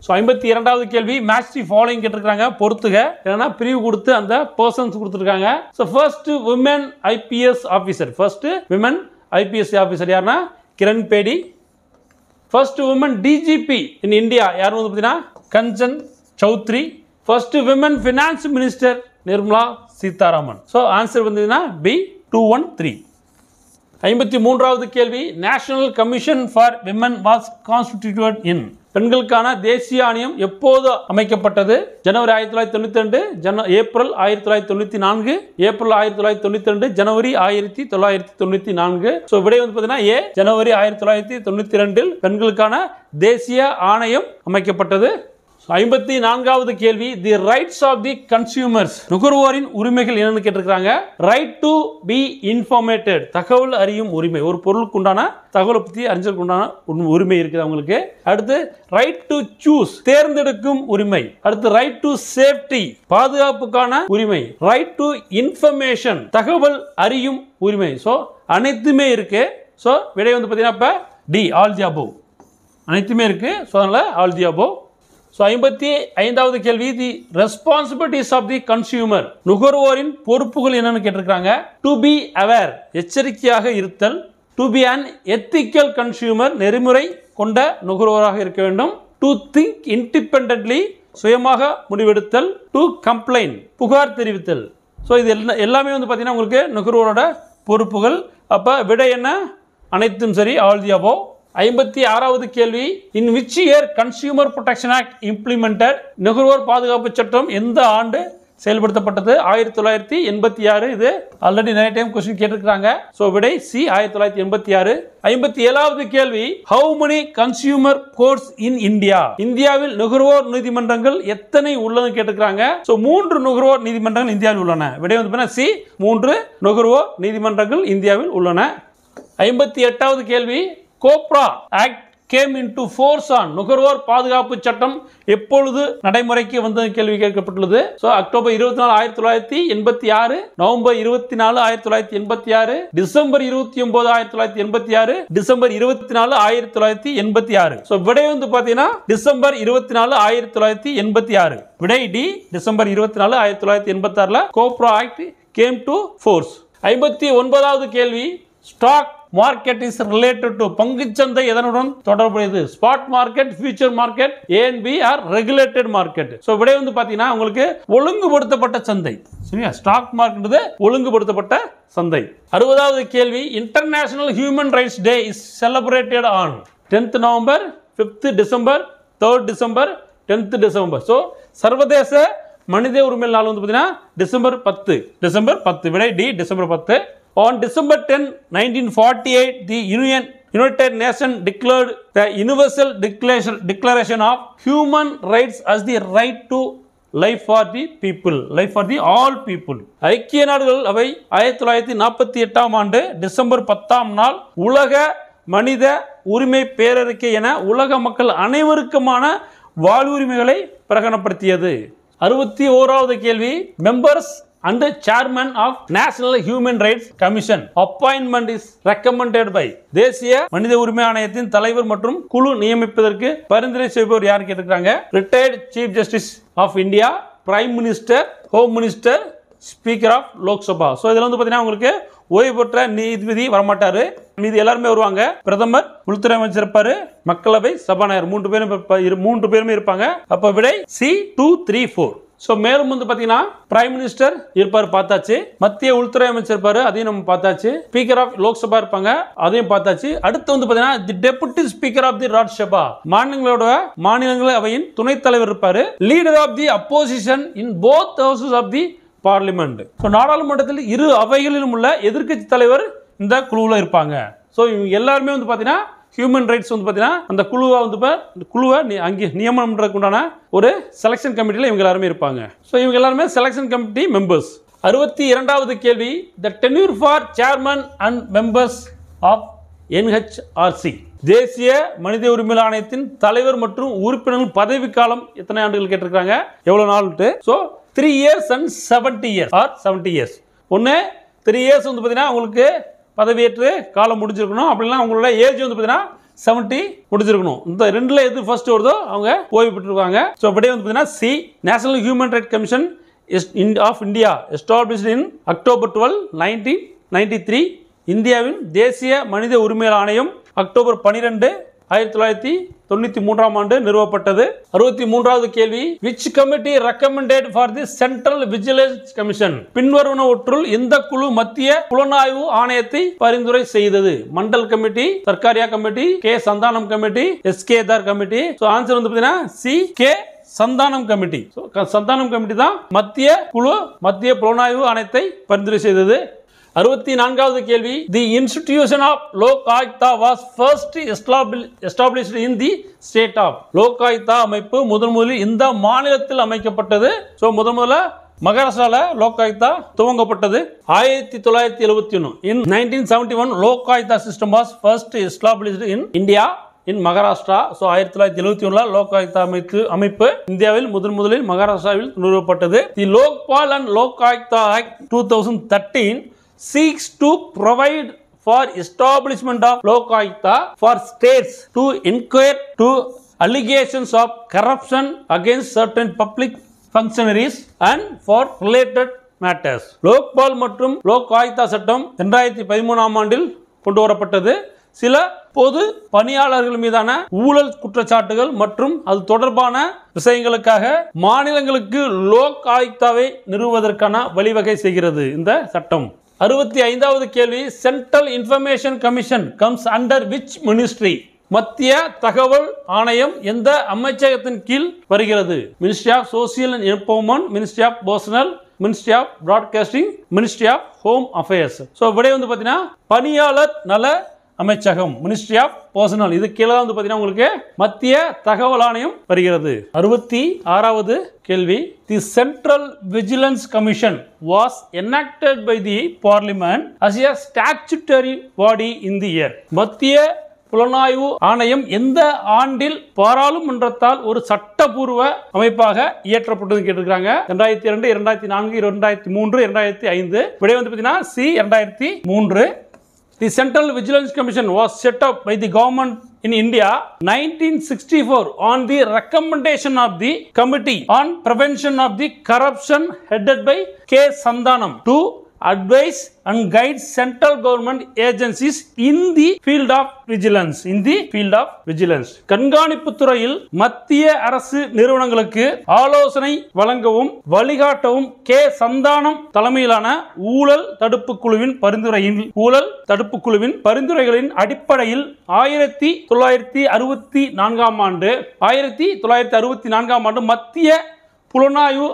ஸோ 52வது கேள்வி, மேட்ச் தி ஃபாலோயிங் கேட்டிருக்காங்க. பொறுத்துக, ஏன்னா பிரிவு கொடுத்து அந்த பர்சன்ஸ் கொடுத்துருக்காங்க. So first women IPS officer, first women IPS officer யாருன்னா Kiran Bedi. First women DGP in India யார் வந்து பார்த்தீங்கன்னா Kanchan Chaudhary. First women finance minister Nirmala Sitharaman. So answer வந்ததுன்னா B 213. 53வது கேள்வி, national commission for women was constituted in? பெண்களுக்கான தேசிய ஆணையம் எப்போது அமைக்கப்பட்டது? ஜனவரி 1992, ஏப்ரல் 1994, ஏப்ரல் 1992, ஜனவரி 1994. ஸோ விடை வந்து பார்த்தீங்கன்னா A ஜனவரி 1992 பெண்களுக்கான தேசிய ஆணையம் அமைக்கப்பட்டது. 54வது கேள்வி, the rights of the consumers, நுகர்வோரின் உரிமைகள் என்னன்னு கேட்டிருக்காங்க. ரைட் டு பி இன்ஃபார்மேட்டட், தகவல் அறியும் உரிமை. ஒரு பொருளுக்கு உண்டான தகவலை பற்றி அறிஞ்சதுக்கு உண்டான உரிமை இருக்குது அவங்களுக்கு. அடுத்து ரைட் டு சூஸ், தேர்ந்தெடுக்கும் உரிமை. அடுத்து ரைட் டு சேஃப்டி, பாதுகாப்புக்கான உரிமை. ரைட் டு இன்ஃபர்மேஷன், தகவல் அறியும் உரிமை. ஸோ அனைத்துமே இருக்கு. ஸோ விடை வந்து பார்த்தீங்கன்னா இப்போ D ஆல் தி அபோவ், அனைத்துமே இருக்கு. ஸோ அதனால ஆல் தி அபோவ். ஸோ 55வது கேள்வி, தி ரெஸ்பான்சிபிலிட்டிஸ் ஆஃப் தி கன்சியூமர், நுகர்வோரின் பொறுப்புகள் என்னன்னு கேட்டிருக்காங்க. டு பி அவேர், எச்சரிக்கையாக இருத்தல். To be an ethical consumer, நெறிமுறை கொண்ட நுகர்வோராக இருக்க வேண்டும். டு திங்க் இண்டிபெண்டன்ட்லி, சுயமாக முடிவெடுத்தல். டு கம்ப்ளைண்ட், புகார் தெரிவித்தல். ஸோ இது எல்லாமே வந்து பார்த்தீங்கன்னா உங்களுக்கு நுகர்வோரோட பொறுப்புகள். அப்போ விடை என்ன? அனைத்தும் சரி, ஆல் தி அபோவ். 56வது கேள்வி, in which year consumer protection act implemented, நுகர்வோர் பாதுகாப்பு சட்டம் எந்த ஆண்டு செயல்படுத்தப்பட்டது? 1986. இது ஆல்ரெடி நிறைய டைம் क्वेश्चन கேட்டிருக்காங்க. சோ விடை C 1986. 57வது கேள்வி, how many consumer courts in India? இந்தியாவில் நுகர்வோர் நீதிமன்றங்கள் எத்தனை உள்ளது கேட்டிருக்காங்க. சோ 3 நுகர்வோர் நீதிமன்றங்கள் இந்தியாவில் உள்ளன. விடை வந்து C 3 நுகர்வோர் நீதிமன்றங்கள் இந்தியாவில் உள்ளன. 58வது கேள்வி, COPRA act came into force on, நுகர்வோர் பாதுகாப்பு சட்டம் எப்பொழுது நடைமுறைக்கு வந்தது கேள்வி கேட்கப்பட்டுள்ளது. So October 24, 1986, November 24, 1986, December 29, 1986, December 24, 1986. So விடை வந்து பார்த்தீங்கன்னா டிசம்பர் 24, 1986. விடை D December 24, 1986 COPRA act came to force. 59வது கேள்வி, stock market is related to, பங்குச்சந்தை எதனுடன் தொடர்புடையது? Spot market, future market, A and B or regulated market. So விடை வந்து பாத்தீங்கன்னா உங்களுக்கு ஒழுங்குபடுத்தப்பட்ட சந்தை. சரியா? ஸ்டாக் மார்க்கெட் ஒழுங்குபடுத்தப்பட்ட சந்தை. 60வது கேள்வி, international human rights day is celebrated on 10th November, 5th December, 3rd December 10th December. So சர்வதேச மனித உரிமை நாள் வந்து பார்த்தீங்கன்னா டிசம்பர் 10 விடை D December 10. On December 10, 1948, the United Nations declared the Universal Declaration of Human Rights as the right to life for the people, life for the all people. ஐக்கிய நாடுகள் அவை 1948ஆம் ஆண்டு டிசம்பர் 10ஆம் நாள் உலக மனித உரிமை பேரறிக்கை என உலக மக்கள் அனைவருக்குமான வாழ்வுரிமைகளை பிரகடனப்படுத்தியது. 61வது கேள்வி, members and the chairman of National Human Rights Commission appointment is recommended by தேசிய மனித உரிமை ஆணையத்தின் தலைவர் மற்றும் குழு நியமிப்பதற்கு பரிந்துரை செய்பவர் யார் கேட்டிருக்காங்க? Retired chief justice of India, prime minister, home minister, speaker of Lok Sabha. So இதில் வந்து பார்த்தீங்கன்னா உங்களுக்கு ஓய்வு பெற்ற நீதிபதி வரமாட்டாரு, மீது எல்லாருமே வருவாங்க. பிரதமர், உள்துறை அமைச்சர் இருப்பாரு, மக்களவை சபாநாயகர் 3 பேருமே இருப்பாங்க. அப்போ விடை சி 2, 3, 4. ஸோ மேலும் வந்து பார்த்தீங்கன்னா பிரைம் மினிஸ்டர் இருப்பார், பார்த்தாச்சு. மத்திய உள்துறை அமைச்சர் இருப்பாரு, அதையும் நம்ம பார்த்தாச்சு. ஸ்பீக்கர் ஆஃப் லோக்சபா இருப்பாங்க, அதையும் பார்த்தாச்சு. அடுத்து வந்து பார்த்தீங்கன்னா the deputy speaker of the Rajya Sabha, மாநிலங்களவையின் துணைத் தலைவர் இருப்பாரு. Leader of the opposition in both houses of the parliament. So நாடாளுமன்றத்தில் இரு அவைகளிலும் உள்ள எதிர்க்கட்சி தலைவர் இந்த குழுவில் இருப்பாங்க. ஸோ இவங்க எல்லாருமே வந்து பார்த்தீங்கன்னா ஹியூமன் ரைட்ஸ் வந்து பார்த்தீங்கன்னா அந்த குழுவை அங்கே நியமனம் பண்ணுறதுக்கு உண்டான ஒரு செலெக்ஷன் கமிட்டியில் இவங்க எல்லாருமே இருப்பாங்க. ஸோ இவங்க எல்லாருமே செலெக்ஷன் கமிட்டி மெம்பர்ஸ். 62வது கேள்வி, the tenure for chairman and members of NHRC தேசிய மனித உரிமை ஆணையத்தின் தலைவர் மற்றும் உறுப்பினர்கள் பதவிக்காலம் எத்தனை ஆண்டுகள் கேட்டிருக்காங்க, எவ்வளோ நாள்ட்டு? So 3 years and 70 years or 70 years. ஒன்று 3 years வந்து பார்த்தீங்கன்னா உங்களுக்கு பதவியேற்று காலம் முடிஞ்சிருக்கணும், அப்படின்னா அவங்களோட ஏஜ் வந்து பார்த்தீங்கன்னா 70 முடிஞ்சிருக்கணும். இந்த ரெண்டுல எது ஃபர்ஸ்ட் வருதோ அவங்க ஓய்வு பெற்றிருக்காங்க. ஸோ அப்படியே வந்து பார்த்தீங்கன்னா C national human right commission of India established in October 12, 1993. இந்தியாவின் தேசிய மனித உரிமை ஆணையம் அக்டோபர் 12, 1993ஆம் ஆண்டு நிறுவப்பட்டது. 63வது கேள்வி, which committee recommended for the Central Vigilance Commission? பின்வருவனவற்றுள் எந்த குழு மத்திய புலனாய்வு ஆணையத்தை பரிந்துரை செய்தது? Mandal committee, Sarkaria committee, K Santhanam committee, எஸ்கேதார் committee. So answer வந்து பார்த்தீங்கன்னா C K Santhanam committee. Santhanam committee தான் மத்திய குழு மத்திய புலனாய்வு ஆணையத்தை பரிந்துரை செய்தது. 64வது கேள்வி, the institution of Lok Ayukta was first established in the state of. Lok Ayukta அமைப்பு முதலில் இந்த மாநிலத்தில் அமைக்கப்பட்டது. ஸோ முதல்ல மகாராஷ்டிரால லோக் ஆயுக்தா துவங்கப்பட்டது 1971. In 1971 Lok Ayukta system was first established in India in Maharashtra. So 1971 Lok Ayukta அமைப்பு இந்தியாவில் முதலில் மகாராஷ்டிராவில் நிறுவப்பட்டது. The Lokpal and Lok Ayukta act 2013 seeks to provide for establishment of Lok Ayuktha for states to inquire to allegations of corruption against certain public functionaries and for related matters. Lokpal மற்றும் லோக் ஆயுக்தா சட்டம் 2013ஆம் ஆண்டில் கொண்டு வரப்பட்டது. சில பொது பணியாளர்கள் மீதான ஊழல் குற்றச்சாட்டுகள் மற்றும் அது தொடர்பான விஷயங்களுக்காக மாநிலங்களுக்கு லோக் ஆயுக்தாவை நிறுவுவதற்கான வழிவகை செய்கிறது இந்த சட்டம். 65வது கேள்வி, central information commission comes under which ministry? மத்திய தகவல் ஆணையம் எந்த அமைச்சகத்தின் கீழ் வருகிறது? Ministry of social and empowerment, ministry of personnel, ministry of broadcasting, ministry of home affairs. So விடை வந்து பார்த்தீங்கன்னா பணியாளர் நல அமைச்சகம், மினிஸ்ட்ரி ஆஃப் பர்சனல். இது கீழே வந்து பார்த்தீங்கன்னா உங்களுக்கு மத்திய தகவல் ஆணையம் வருகிறது. 66வது கேள்வி, தி central vigilance commission was enacted by the parliament as a statutory body in the year. மத்திய புலனாய்வு ஆணையம் எந்த ஆண்டில் பாராளுமன்றத்தால் ஒரு சட்டப்பூர்வ அமைப்பாக இயற்றப்பட்டது கேட்டிருக்காங்க? 2002, 2004, 2003, 2005. விடை வந்து பார்த்தீங்கன்னா C 2003. The Central Vigilance Commission was set up by the government in India 1964 on the recommendation of the Committee on Prevention of the Corruption headed by K. Sandhanam to advise and guide central government agencies in the field of vigilance. கண்காணிப்பு துறையில் மத்திய அரசு நிறுவனங்களுக்கு ஆலோசனை வழங்கவும் வழிகாட்டவும் K Santhanam தலைமையிலான ஊழல் தடுப்பு குழுவின் பரிந்துரைகளின் அடிப்படையில் 1964 ஆண்டு மத்திய புலனாய்வு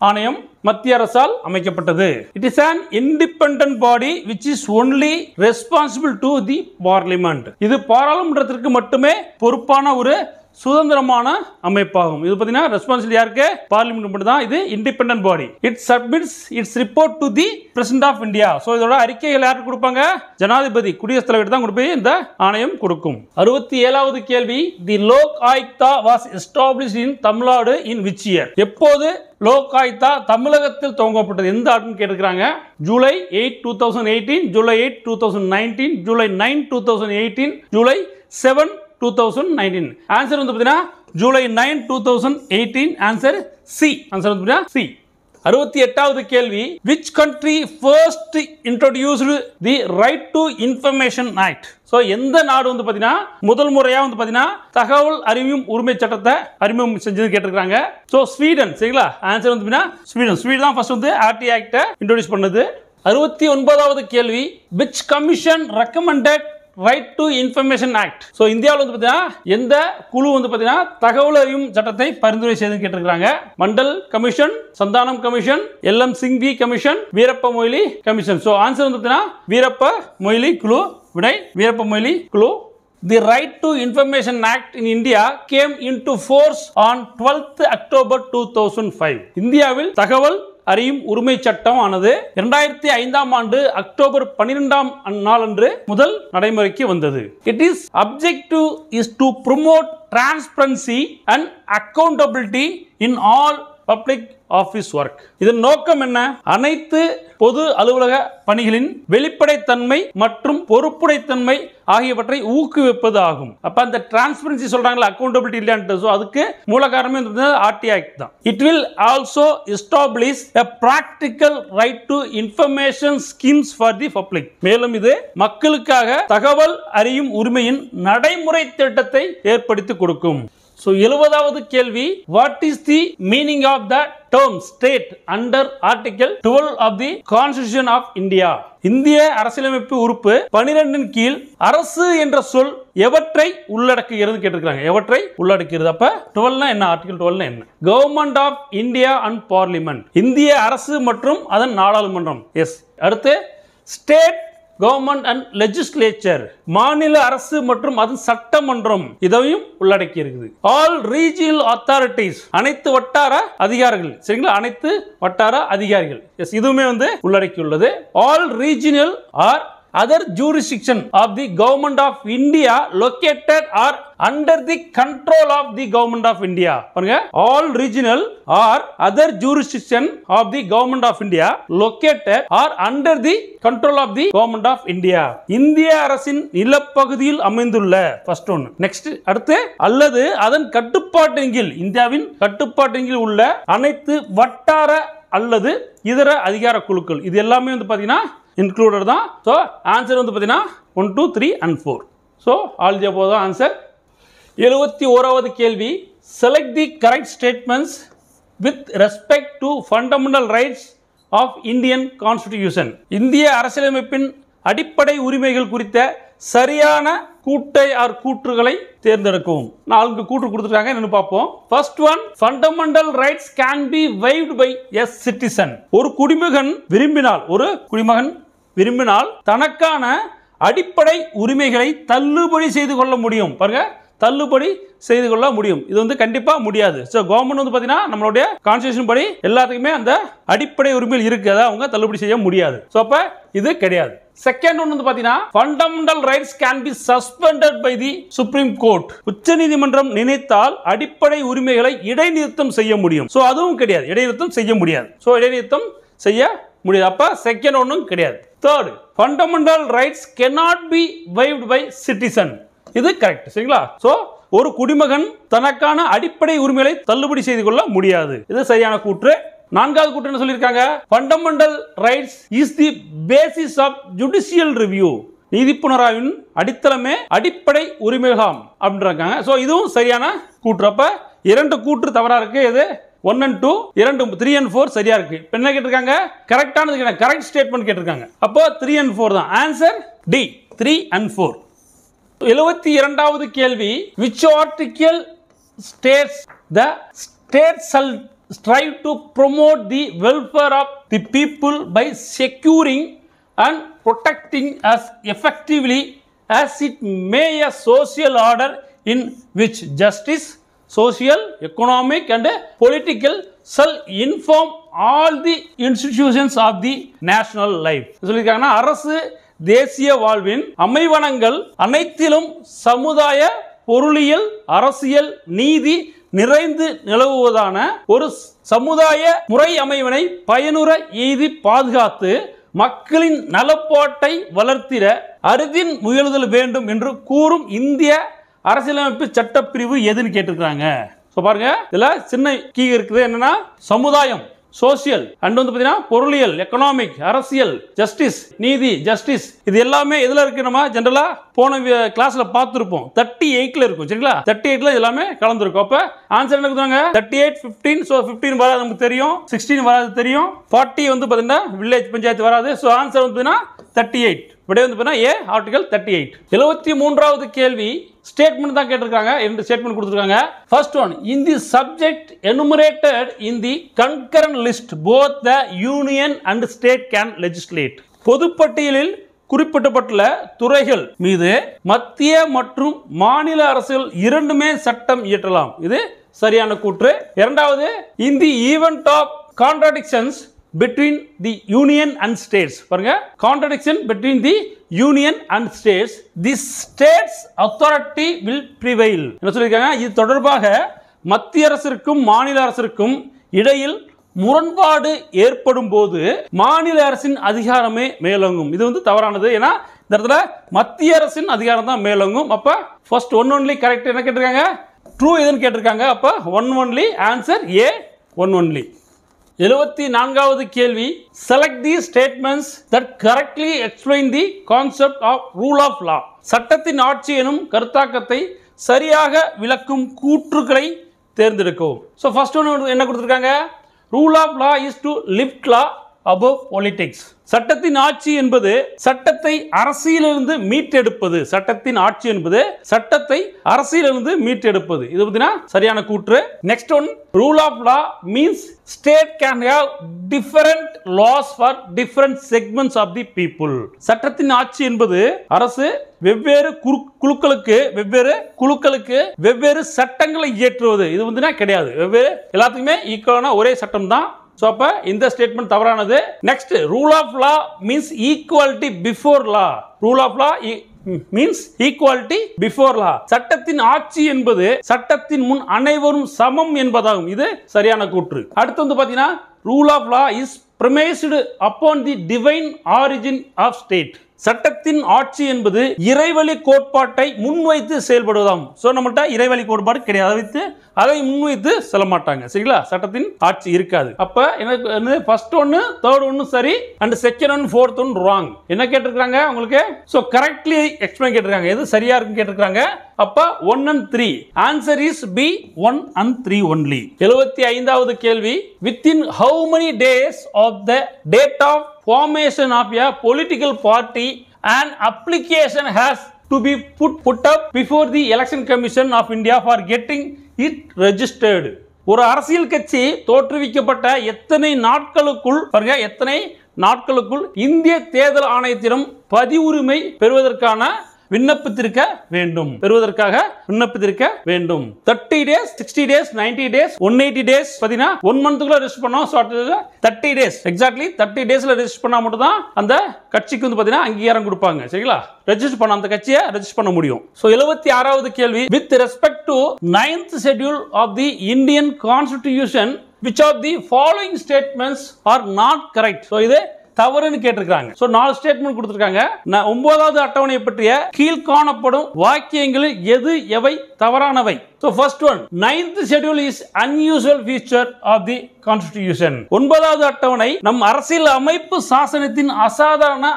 ஆணையம் மத்திய அரசால் அமைக்கப்பட்டது. It is an independent body which is only responsible to the parliament. இது பாராளுமன்றத்திற்கு மட்டுமே பொறுப்பான ஒரு சுதந்திரமான அமைப்பாகும். இது பாத்தீங்கன்னா ரெஸ்பான்சிபிலிட்டி யாருக்கு? பார்லிமென்ட் மட்டும் தான். இது independent body. It submits its report to the President of India. So இதோட அறிக்கைகள் யாருக்கு கொடுப்பாங்க? ஜனாதிபதி குடியரசுத் தலைவர் தான் கொடுப்பே இந்த ஆணையம் கொடுக்கும். 67வது கேள்வி, தி Lok Ayukta was established in Tamil Nadu in which year? எப்போது லோக் ஆயுக்தா தமிழகத்தில் துவங்கப்பட்டது? எந்த ஆண்டுன்னு கேட்டிருக்காங்க. ஜூலை 8 2018, ஜூலை 8 2019, ஜூலை 9 2018, ஜூலை 7 2019. ஆன்சர் வந்து பாத்தீங்கன்னா ஜூலை 9 2018. Answer C. ஆன்சர் வந்து பாத்தீங்கன்னா சி. 68வது கேள்வி, which country first introduced the right to information act? So எந்த நாடு வந்து பாத்தீங்கன்னா முதல் முறையா வந்து பாத்தீங்கன்னா தகவல் அறியும் உரிமை சட்டத்தை அறிமுகம் செஞ்சது கேட்டிருக்காங்க. So Sweden. சரிங்களா? ஆன்சர் வந்து பாத்தீங்கன்னா ஸ்வீடன் தான் ஃபர்ஸ்ட் வந்து ஆர்டி ஆக்ட இன்ட்ரோடியூஸ் பண்ணது. 69வது கேள்வி, which commission recommended right to information act? So இந்தியாவில் வந்து பார்த்தீங்கன்னா எந்த குழு வந்து பார்த்தீங்கன்னா தகவல் அறியும் சட்டத்தை பரிந்துரை செய்து கேட்டிருக்காங்க. Mandal commission, Santhanam commission, LM Singhvi commission, Veerappa Moily commission. So answer வந்து பார்த்தீங்கன்னா வீரப்ப மொய்லி குழு. விடை வீரப்ப மொய்லி குழு. The Right to Information Act in India came into force on 12th October 2005. இந்தியாவில் தகவல் அறியும் உரிமை சட்டம் ஆனது 2005 ஆண்டு அக்டோபர் 12 நாளன்று முதல் நடைமுறைக்கு வந்தது. It is objective is to promote transparency and accountability in all public office work. இதன் நோக்கம் என்ன? அனைத்து பொது அலுவலக பணிகளின் வெளிப்படைத்தன்மை மற்றும் பொறுப்புடைத்தன்மை ஆகியவற்றை ஊக்குவிப்பது ஆகும். அப்ப அந்த டிரான்ஸ்பரன்சி சொல்றாங்களா, அக்கௌண்டபிலிட்டி இல்லையான்ட்டு, சோ அதுக்கு மூல காரணமே ஆர்டி ஆக்ட் தான். It will also establish a practical right to information schemes for the public. மேலும் இது மக்களுக்காக தகவல் அறியும் உரிமையின் நடைமுறை திட்டத்தை ஏற்படுத்தி கொடுக்கும். So 70வது கேள்வி, what is the meaning of the term state under article 12 of the Constitution of India? இந்திய அரசியலமைப்பு உறுப்பு 12 கீழ் அரசு என்ற சொல் எவற்றை உள்ளடக்குகிறது கேட்டிருக்காங்க. எவற்றை உள்ளடக்குகிறது? அப்ப 12 என்ன? ஆர்டிகல் 12 என்ன? Government of India and parliament, இந்திய அரசு மற்றும் அதன் நாடாளுமன்றம். எஸ். அடுத்து ஸ்டேட் கவர்மெண்ட் அண்ட் லெஜிஸ்லேச்சர், மாநில அரசு மற்றும் அதன் சட்டமன்றம், இதையும் உள்ளடக்கி இருக்குது. ஆல் ரீஜியனல் அத்தாரிட்டிஸ், அனைத்து வட்டார அதிகாரிகள். சரிங்களா? அனைத்து வட்டார அதிகாரிகள். எஸ், இதுவுமே வந்து உள்ளடக்கி உள்ளது. All regional or other jurisdiction of the government of India located or under the control of the government of India. பாருங்க, all regional or other jurisdiction of the government of India located or under the control of the government of India. இந்திய அரசின் நிலப்பகுதியில் அமைந்துள்ள first one. Next அடுத்து அல்லது அதன் கட்டுப்பாட்டின் கீழ், இந்தியாவின் கட்டுப்பாட்டின் கீழ் உள்ள அனைத்து வட்டார அல்லது இதர அதிகார குழுக்கள், இது எல்லாமே வந்து பாத்தீங்கன்னா included தான். So answer வந்து பாத்தீங்கன்னா 1 2 3 and 4. So all the above தான் answer. 71வது கேள்வி, select the correct statements with respect to fundamental rights of Indian Constitution. இந்திய அரசியலமைப்பின் அடிப்படை உரிமைகள் குறித்த சரியான கூற்றுகளை தேர்ந்தெடுக்கவும். 4 கூற்று கொடுத்துட்டாங்க, என்னன்னு பார்ப்போம். First one, fundamental rights can be waived by a citizen. ஒரு குடிமகன் விரும்பினால் தனக்கான அடிப்படை உரிமைகளை தள்ளுபடி செய்து கொள்ள முடியும். பாருங்க, தள்ளுபடி செய்து கொள்ள முடியும். இது வந்து கண்டிப்பா முடியாது. சோ கவர்மெண்ட் வந்து பாத்தீங்கன்னா நம்மளுடைய கான்ஸ்டிடியூஷன் படி எல்லாத்துக்குமே அந்த அடிப்படை உரிமைகள் இருக்கு, அதை அவங்க தள்ளுபடி செய்ய முடியாது. சோ அப்ப இது கிடையாது. செகண்ட் ஒன் வந்து பாத்தீங்கன்னா fundamental rights can be suspended by the supreme court. உச்சநீதிமன்றம் நினைத்தால் அடிப்படை உரிமைகளை இடைநிறுத்தம் செய்ய முடியும். சோ அதுவும் கிடையாது, இடைநிறுத்தம் செய்ய முடியாது. சோ இடைநிறுத்தம் செய்ய முடியாது. அப்ப செகண்ட் ஒன்னும் கிடையாது. Third, fundamental rights cannot be waived by citizen. இது கரெக்ட். சரிங்களா? சோ ஒரு குடிமகன் தனக்கான அடிப்படை உரிமைகளை தள்ளுபடி செய்து கொள்ள முடியாது. இது சரியான கூற்று. நான்காவது கூற்று என்ன சொல்லியிருக்காங்க? Fundamental rights is the basis of judicial review. நீதி புனராய்வின் அடித்தளமே அடிப்படை உரிமைகளாம் அப்படின்றாங்க. ஸோ இதுவும் சரியான கூற்று. அப்ப இரண்டு கூற்று தவறா இருக்கு. இது 1 and 2, 3 and 4 சரியா இருக்கு. இப்போ என்ன கேட்டிருக்காங்க? கரெக்டானது, கரெக்ட் ஸ்டேட்மெண்ட் கேட்டிருக்காங்க. அப்போ 3 and 4 தான் ஆன்சர். D 3 and 4. 72வது கேள்வி, which article states the state shall strive to promote the welfare of the people by securing and protecting as effectively as it may a social order in which justice, social, economic and political shall inform all the institutions of the national life. சொல்லிருக்காங்கன்னா அரசு தேசிய வாழ்வின் அமைவனங்கள் அனைத்திலும் சமுதாய, பொருளியல், அரசியல், நீதி நிறைந்து நிலவுவதான ஒரு சமுதாய முறை அமைவினை பயனுற எய்தி பாதுகாத்து மக்களின் நலப்பாட்டை வளர்த்திட அறுதின் முயலுதல் வேண்டும் என்று கூறும் இந்திய அரசியலமைப்பு சட்டப்பிரிவு எதுன்னு கேட்டிருக்காங்க. ஸோ பாருங்க, இதுல சின்ன கீ இருக்குது. என்னன்னா சமுதாயம், சோசியல், அண்ட் வந்து பார்த்தீங்கன்னா பொருளியல், எக்கனாமிக், அரசியல், ஜஸ்டிஸ், நீதி, ஜஸ்டிஸ், இது எல்லாமே எதுல இருக்கு? நம்ம ஜெனரலா போன கிளாஸ்ல பார்த்துருப்போம். 38ல இருக்கும். சரிங்களா? 38ல எல்லாமே கலந்துருக்கும். அப்ப ஆன்சர் என்ன கொடுத்தாங்க? 38, 15. ஸோ 15 வராது நமக்கு தெரியும், 16 வராது தெரியும், 40 வந்து பார்த்தீங்கன்னா வில்லேஜ் பஞ்சாயத்து வராது. ஸோ ஆன்சர் வந்து பார்த்தீங்கன்னா 38. விடை வந்து பார்த்தீங்கன்னா ஏ, ஆர்டிகல் 38. 73வது கேள்வி ஸ்டேட்மெண்ட் தான் கேட்டிருக்காங்க. ரெண்டு ஸ்டேட்மெண்ட் கொடுத்திருக்காங்க. First one, in the subject enumerated in the concurrent list both the union and state can legislate. பொதுப்பட்டியலில் குறிப்பிடப்பட்டுள்ள துறைகள் மீது மத்திய மற்றும் மாநில அரசுகள் இரண்டுமே சட்டம் இயற்றலாம். இது சரியான கூற்று. இரண்டாவது, in the event of contradictions between the union and states, பாருங்க, contradiction between the union and states, the states authority will prevail. என்ன சொல்லிருக்காங்க? இது தொடர்பாக மத்திய அரசிற்கும் மாநில அரசிற்கும் இடையில் முரண்பாடு ஏற்படும் போது மாநில அரசின் அதிகாரமே மேலோங்கும். இது வந்து தவறானது. ஏன்னா இந்த இடத்துல மத்திய அரசின் அதிகாரம் தான் மேலோங்கும். அப்ப ஃபர்ஸ்ட் ஒன் ஒன்லி கரெக்ட். என்ன கேட்டிருக்காங்க? ட்ரூ எதுன்னு கேட்டிருக்காங்க. அப்ப one only answer A, one only. 74வது கேள்வி, select the statements that correctly explain the concept of rule of law. சட்டத்தின் ஆட்சி எனும் கருத்தாக்கத்தை சரியாக விளக்கும் கூற்றுகளை தேர்ந்தெடுக்கவும். ஸோ ஃபர்ஸ்ட் ஒன் என்ன கொடுத்துருக்காங்க? Rule of law is to lift law above politics. சட்டத்தின் ஆட்சி என்பது சட்டத்தை அரசியலிருந்து மீட்டெடுப்பது. சட்டத்தின் ஆட்சி என்பது சட்டத்தை அரசியலிருந்து மீட்டெடுப்பது. இது பார்த்தீங்கன்னா சரியான கூற்று. Next one, rule of law means state can have different laws for different segments of the people. சட்டத்தின் ஆட்சி என்பது அரசு வெவ்வேறு குழுக்களுக்கு வெவ்வேறு சட்டங்களை இயற்றுவது. இது வந்து கிடையாது. வெவ்வேறு எல்லாத்துக்குமே ஈக்குவலான ஒரே சட்டம் தான். சோ அப்ப இந்த ஸ்டேட்மெண்ட் தவறானது. Next, rule of law means equality before law. Rule of law means equality before law. சட்டத்தின் ஆட்சி என்பது சட்டத்தின் முன் அனைவரும் சமம் என்பதாகும். இது சரியான கூற்று. அடுத்து வந்து பாத்தீங்கன்னா rule of law is premised upon the divine origin of state. சட்டத்தின் ஆட்சி என்பது இறைவழி கோட்பாட்டை முன்வைத்து செயல்படுவதாம். சோ நம்மள்ட்ட இறைவழி கோட்பாடு கிடையாது. அதை முன்வைத்து செல்ல மாட்டாங்க. சரிங்களா? சட்டத்தின் ஆட்சி இருக்காது. அப்ப எனக்கு ஃபர்ஸ்ட் ஒன்னு, தேர்ட் ஒன்னு சரி, and second one, fourth one wrong. என்ன கேட்டிருக்காங்க உங்களுக்கு? சோ கரெக்ட்லி எக்ஸ்பிளைன் கேட்டிருக்காங்க. எது சரியா இருக்குன்னு கேட்டிருக்காங்க. அப்ப 1 and 3 answer is B, 1 and 3 only. 75வது கேள்வி, within how many days of the date of formation of a political party an application has to be put up before the Election Commission of India for getting it registered. ஒரு அரசியல் கட்சி தோற்றுவிக்கப்பட்ட எத்தனை நாட்களுக்குள் இந்திய தேர்தல் ஆணையத்திடம் பதிவுரிமை பெறுவதற்காக விண்ணப்பித்திருக்க வேண்டும். 30 days, 60 days, 90 days, 180 days, பாத்தீங்கன்னா 1 மந்த்க்குள்ள ரெஜிஸ்டர் பண்ணோம். 30 days எக்ஸாக்ட்லி 30 டேஸ்ல ரெஜிஸ்டர் பண்ணா மட்டும் தான் அந்த கட்சிக்கு வந்து பாத்தீங்கன்னா அங்கீகாரம் கொடுப்பாங்க. சரிங்களா? ரெஜிஸ்டர் பண்ண அந்த கட்சியை ரெஜிஸ்டர் பண்ண முடியும். சோ 76வது கேள்வி, with respect to 9th schedule of the Indian Constitution, which of the following statements are not correct? So இது தவறுன்னு கேட்டிருக்காங்க. சோ 4 ஸ்டேட்மெண்ட் கொடுத்திருக்காங்க. 9வது அட்டவணையை பற்றிய கீழ்காணப்படும் வாக்கியங்களில் எவை தவறானவை? So first one, ninth schedule is unusual feature of the constitution. ஒன்பதாவது அட்டவணை நம் அரசியல் அமைப்பு சாசனத்தின் அசாதாரண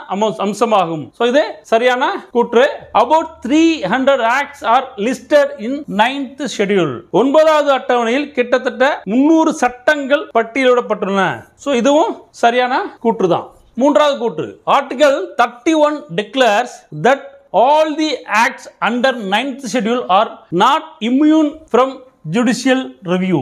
அம்சமாகும். So இது சரியான கூற்று. About 300 acts are listed in ninth schedule. ஒன்பதாவது அட்டவணையில் கிட்டத்தட்ட 300 சட்டங்கள் பட்டியலிடப்பட்டுள்ளன. So இதுவும் சரியான கூற்று தான். மூன்றாவது கூற்று, article 31 declares that all the acts under 9th schedule are not immune from judicial review.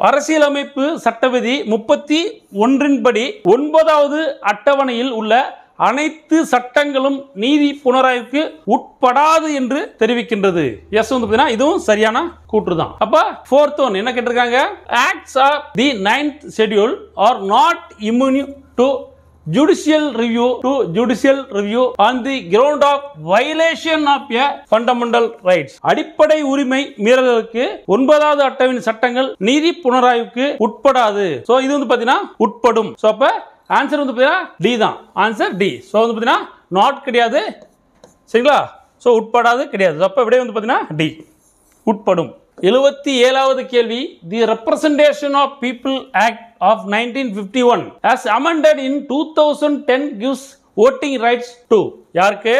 அரசியலமைப்பு சட்டவிதி 31 படி 9வது அட்டவணையில் உள்ள அனைத்து சட்டங்களும் நீதி புனராய்வுக்கு உட்படாது என்று தெரிவிக்கின்றது. எஸ் வந்து பார்த்தீங்கன்னா இதுவும் சரியான கூற்று தான். அப்ப fourth one என்ன கேட்டிருக்காங்க, acts of the 9th schedule are not immune to judicial review on the ground of violation of a fundamental rights. அடிப்படை உரிமை மீறல்களுக்கு 9வது அட்டவணை சட்டங்கள் நீதி புனராய்வுக்கு உட்படாது. சோ இது வந்து பாத்தீங்கன்னா உட்படும். சோ அப்ப ஆன்சர் வந்து பாத்தீங்கன்னா டி தான். Answer D. சோ வந்து பாத்தீங்கன்னா நாட் கிடையாது, சரிங்களா? சோ உட்படாது கிடையாது. அப்ப விடை வந்து பாத்தீங்கன்னா டி, உட்படும். 77வது கேள்வி, the representation of people act of 1951 as amended in 2010 gives voting rights to யாருக்கு?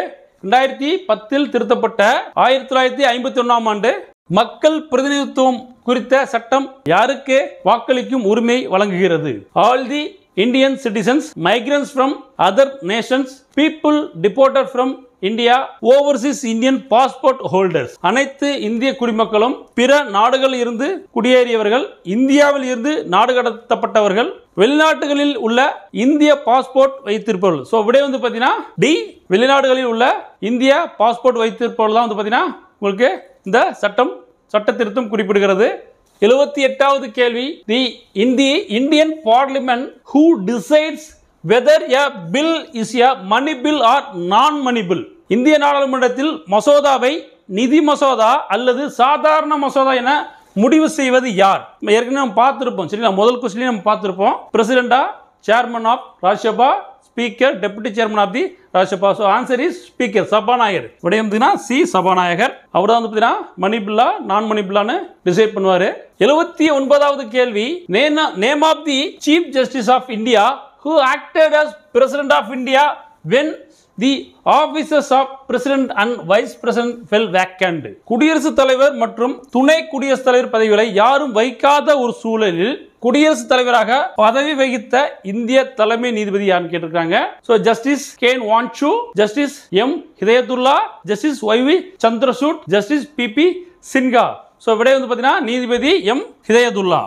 2010 திருத்தப்பட்ட 1951 ஆண்டு மக்கள் பிரதிநிதித்துவம் குறித்த சட்டம் யாருக்கு வாக்களிக்கும் உரிமை வழங்குகிறது? All the Indian citizens, migrants from other nations, people deported from India, overseas Indian passport holders. அனைத்து இந்திய குடிமக்களும், பிற நாடுகளில் இருந்து குடியேறியவர்கள், இந்தியாவில் இருந்து நாடு கடத்தப்பட்டவர்கள், வெளிநாட்டுகளில் உள்ள இந்திய பாஸ்போர்ட் வைத்திருப்பவர்கள். சோ விடை வந்து பாத்தீங்கன்னா டி, வெளிநாடுகளில் உள்ள இந்திய பாஸ்போர்ட் வைத்திருப்பவர்கள் தான் வந்து பாத்தீங்கன்னா உங்களுக்கு இந்த சட்ட திருத்தம் குறிப்பிடுகிறது. 78வது கேள்வி, தி Indian parliament who decides whether a bill is a money bill or non money bill. இந்திய நாடாளுமன்றத்தில் மசோதாவை நிதி மசோதா அல்லது சாதாரண மசோதா என முடிவு செய்வது யார்? ஏற்கனவே நம்ம பார்த்திருப்போம், சரிங்களா? முதல் கொஸ்டின் நம்ம பார்த்திருப்போம். பிரசிடென்டா, chairman of Rajya Sabha, speaker, deputy chairman of the Rajya Sabha. So answer is speaker, சபாநாயகர். விடை வந்து சி, சபாநாயகர். அவர் தான் வந்து பார்த்தீங்கன்னா மணி பில்லா நான் மணி பில்லான்னு டிசைட் பண்ணுவாரு. 79வது கேள்வி, name of the chief justice of India who acted as president of India when the offices of president and vice president fell vacant. குடியரசுத் தலைவர் மற்றும் துணை குடியரசுத் தலைவர் பதவிகளை யாரும் வைக்காத ஒரு சூழலில் குடியரசுத் தலைவராக பதவி வகித்த இந்திய தலைமை நீதிபதி யாருன்னு கேட்டிருக்காங்க. So justice K N Wanchoo, justice M Hidayatullah, justice Y V Chandrachud, justice B P Sinha. So விடை வந்து பாத்தீங்கன்னா நீதிபதி எம் ஹிதயத்துல்லா.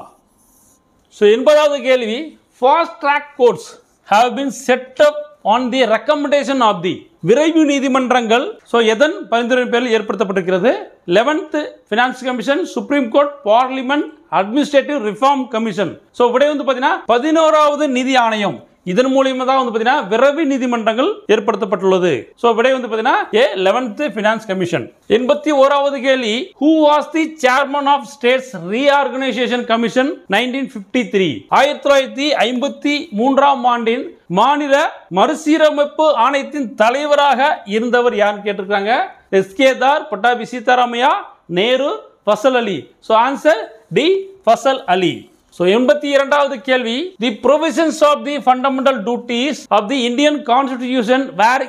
சோ 80வது கேள்வி, fast track courts have been set up on the recommendation of the விரைவு நீதிமன்றங்கள் சோ எதன் பரிந்துரை பேரில் ஏற்படுத்தப்பட்டிருக்கிறது? 11th finance commission, supreme court, parliament, administrative reform commission. So விடை வந்து பாத்தீங்கன்னா 11வது நிதி ஆணையம். இதன் மூலமா தான் வந்து பாத்தீங்கன்னா விரைவு நீதிமன்றங்கள் ஏற்படுத்தப்பட்டுள்ளது. சோ விடை வந்து பாத்தீங்கன்னா 11th ஃபினான்ஸ் கமிஷன். 81வது கேள்வி, who was the chairman of states reorganization commission 1953? 1953 ஆண்டின் மாநில மறுசீரமைப்பு ஆணையத்தின் தலைவராக இருந்தவர் யாருன்னு கேட்டிருக்காங்க. எஸ்கேதார், பட்டாபி சீதாராமையா, நேரு, ஃபசல் அலி. சோ ஆன்சர் டி, ஃபசல் அலி. So 82வது கேள்வி, the provisions of the fundamental duties of the Indian Constitution were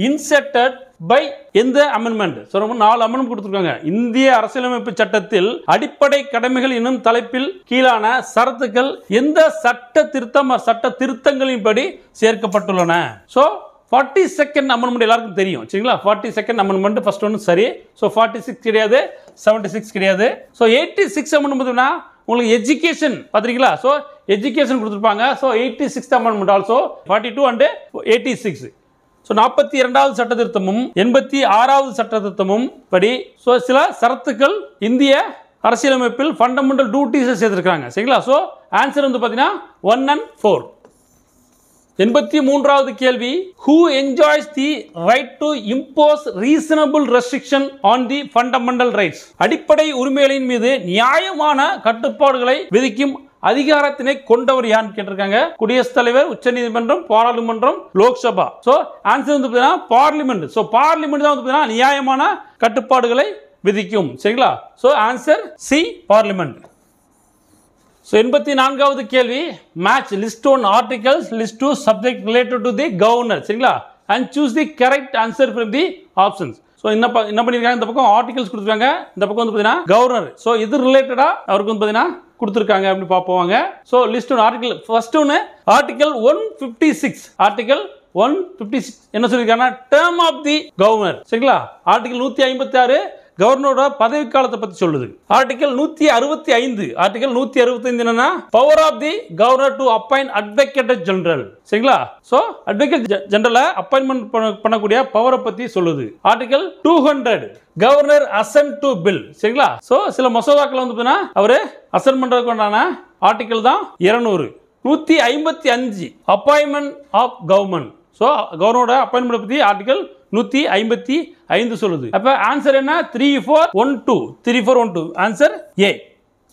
inserted by எந்த அமெண்ட்மெண்ட்? சோ ரொம்ப 4 அமெண்ட்மெண்ட் கொடுத்திருக்காங்க. இந்திய அரசியலமைப்பு சட்டத்தில் அடிப்படை கடமைகள் என்னும் தலைப்பில் கீழான சரத்துக்கள் எந்த சட்ட திருத்தங்களின்படி சேர்க்கப்பட்டுள்ளன? சோ 42nd அமெண்ட்மெண்ட் எல்லாருக்கும் தெரியும், சரிங்களா? 42nd அமெண்ட்மெண்ட் ஃபர்ஸ்ட் ஒன் சரி. சோ 46 கிடையாது, 76 கிடையாது. சோ 86 அமெண்ட்மெண்ட்னா உங்களுக்கு எஜுகேஷன் பாத்தீங்களா? சோ எஜுகேஷன் கொடுத்திருப்பாங்க. So 86th amendment also 42 and 86. So 42வது சட்ட திருத்தமும் 86வது சட்ட திருத்தமும் படி சோ சில சரத்துக்கள் இந்திய அரசியலமைப்பில் ஃபண்டமெண்டல் டியூட்டிஸ் சேர்த்திருக்காங்க, சரிங்களா? சோ ஆன்சர் வந்து பாத்தீங்கன்னா 1 and 4. 83வது கேள்வி, who enjoys the right to impose reasonable restriction on the fundamental rights? அடிப்படை உரிமைகளின் மீது நியாயமான கட்டுப்பாடுகளை விதிக்கும் அதிகாரத்தினை கொண்டவர் யாருன்னு கேட்டிருக்காங்க. குடியரசுத் தலைவர், உச்சநீதிமன்றம், பாராளுமன்றம், லோக்சபா. சோ ஆன்சர் வந்து பார்லிமெண்ட். சோ பார்லிமெண்ட் தான் வந்து நியாயமான கட்டுப்பாடுகளை விதிக்கும். சரிங்களா? So answer C parliament. So 84வது கேள்வி, match list 1 articles, list 2 subject related to the governor. சரிங்களா? And choose the correct answer from the options. So என்ன பண்ணியிருக்காங்க, இந்த பக்கம் ஆர்டிகல்ஸ் கொடுத்துருக்காங்க, இந்த பக்கம் வந்து பார்த்தீங்கன்னா கவர்னர். ஸோ இது ரிலேட்டடாக அவருக்கு வந்து பார்த்தீங்கன்னா கொடுத்துருக்காங்க அப்படின்னு பார்ப்போங்க. ஸோ லிஸ்ட் 1 ஆர்டிகல் ஃபர்ஸ்ட் ஒன்று ஆர்டிகல் 156. ஆர்டிகல் 156 என்ன சொல்லியிருக்காங்கன்னா டேர்ம் ஆஃப் தி கவர்னர். சரிங்களா? ஆர்டிகல் 156 கவர்னரோட பதவி காலத்தை பத்தி சொல்லுது. ஆர்டிகல் 165 ஆர்டிகல் 165 என்னன்னா power of the governor to appoint advocate general. சரிங்களா? சோ அட்வொகேட் ஜெனரலை அப்பாயின்மெண்ட் பண்ணக்கூடிய பவரை பத்தி சொல்லுது. Article 200 governor assent to bill. சரிங்களா? சோ சில மசோதாக்கள் வந்து பார்த்தீங்கன்னா அவரு அசென்ட் பண்றதுக்கு உண்டான ஆர்டிகல் தான் 200. 155 அப்பாயின்மெண்ட் ஆஃப் கவர்மெண்ட். ஸோ கவர்னரோட அப்பாயின்மெண்ட் பற்றி ஆர்டிகல் 155 சொல்லுது. அப்போ ஆன்சர் என்ன? 3412. Answer A.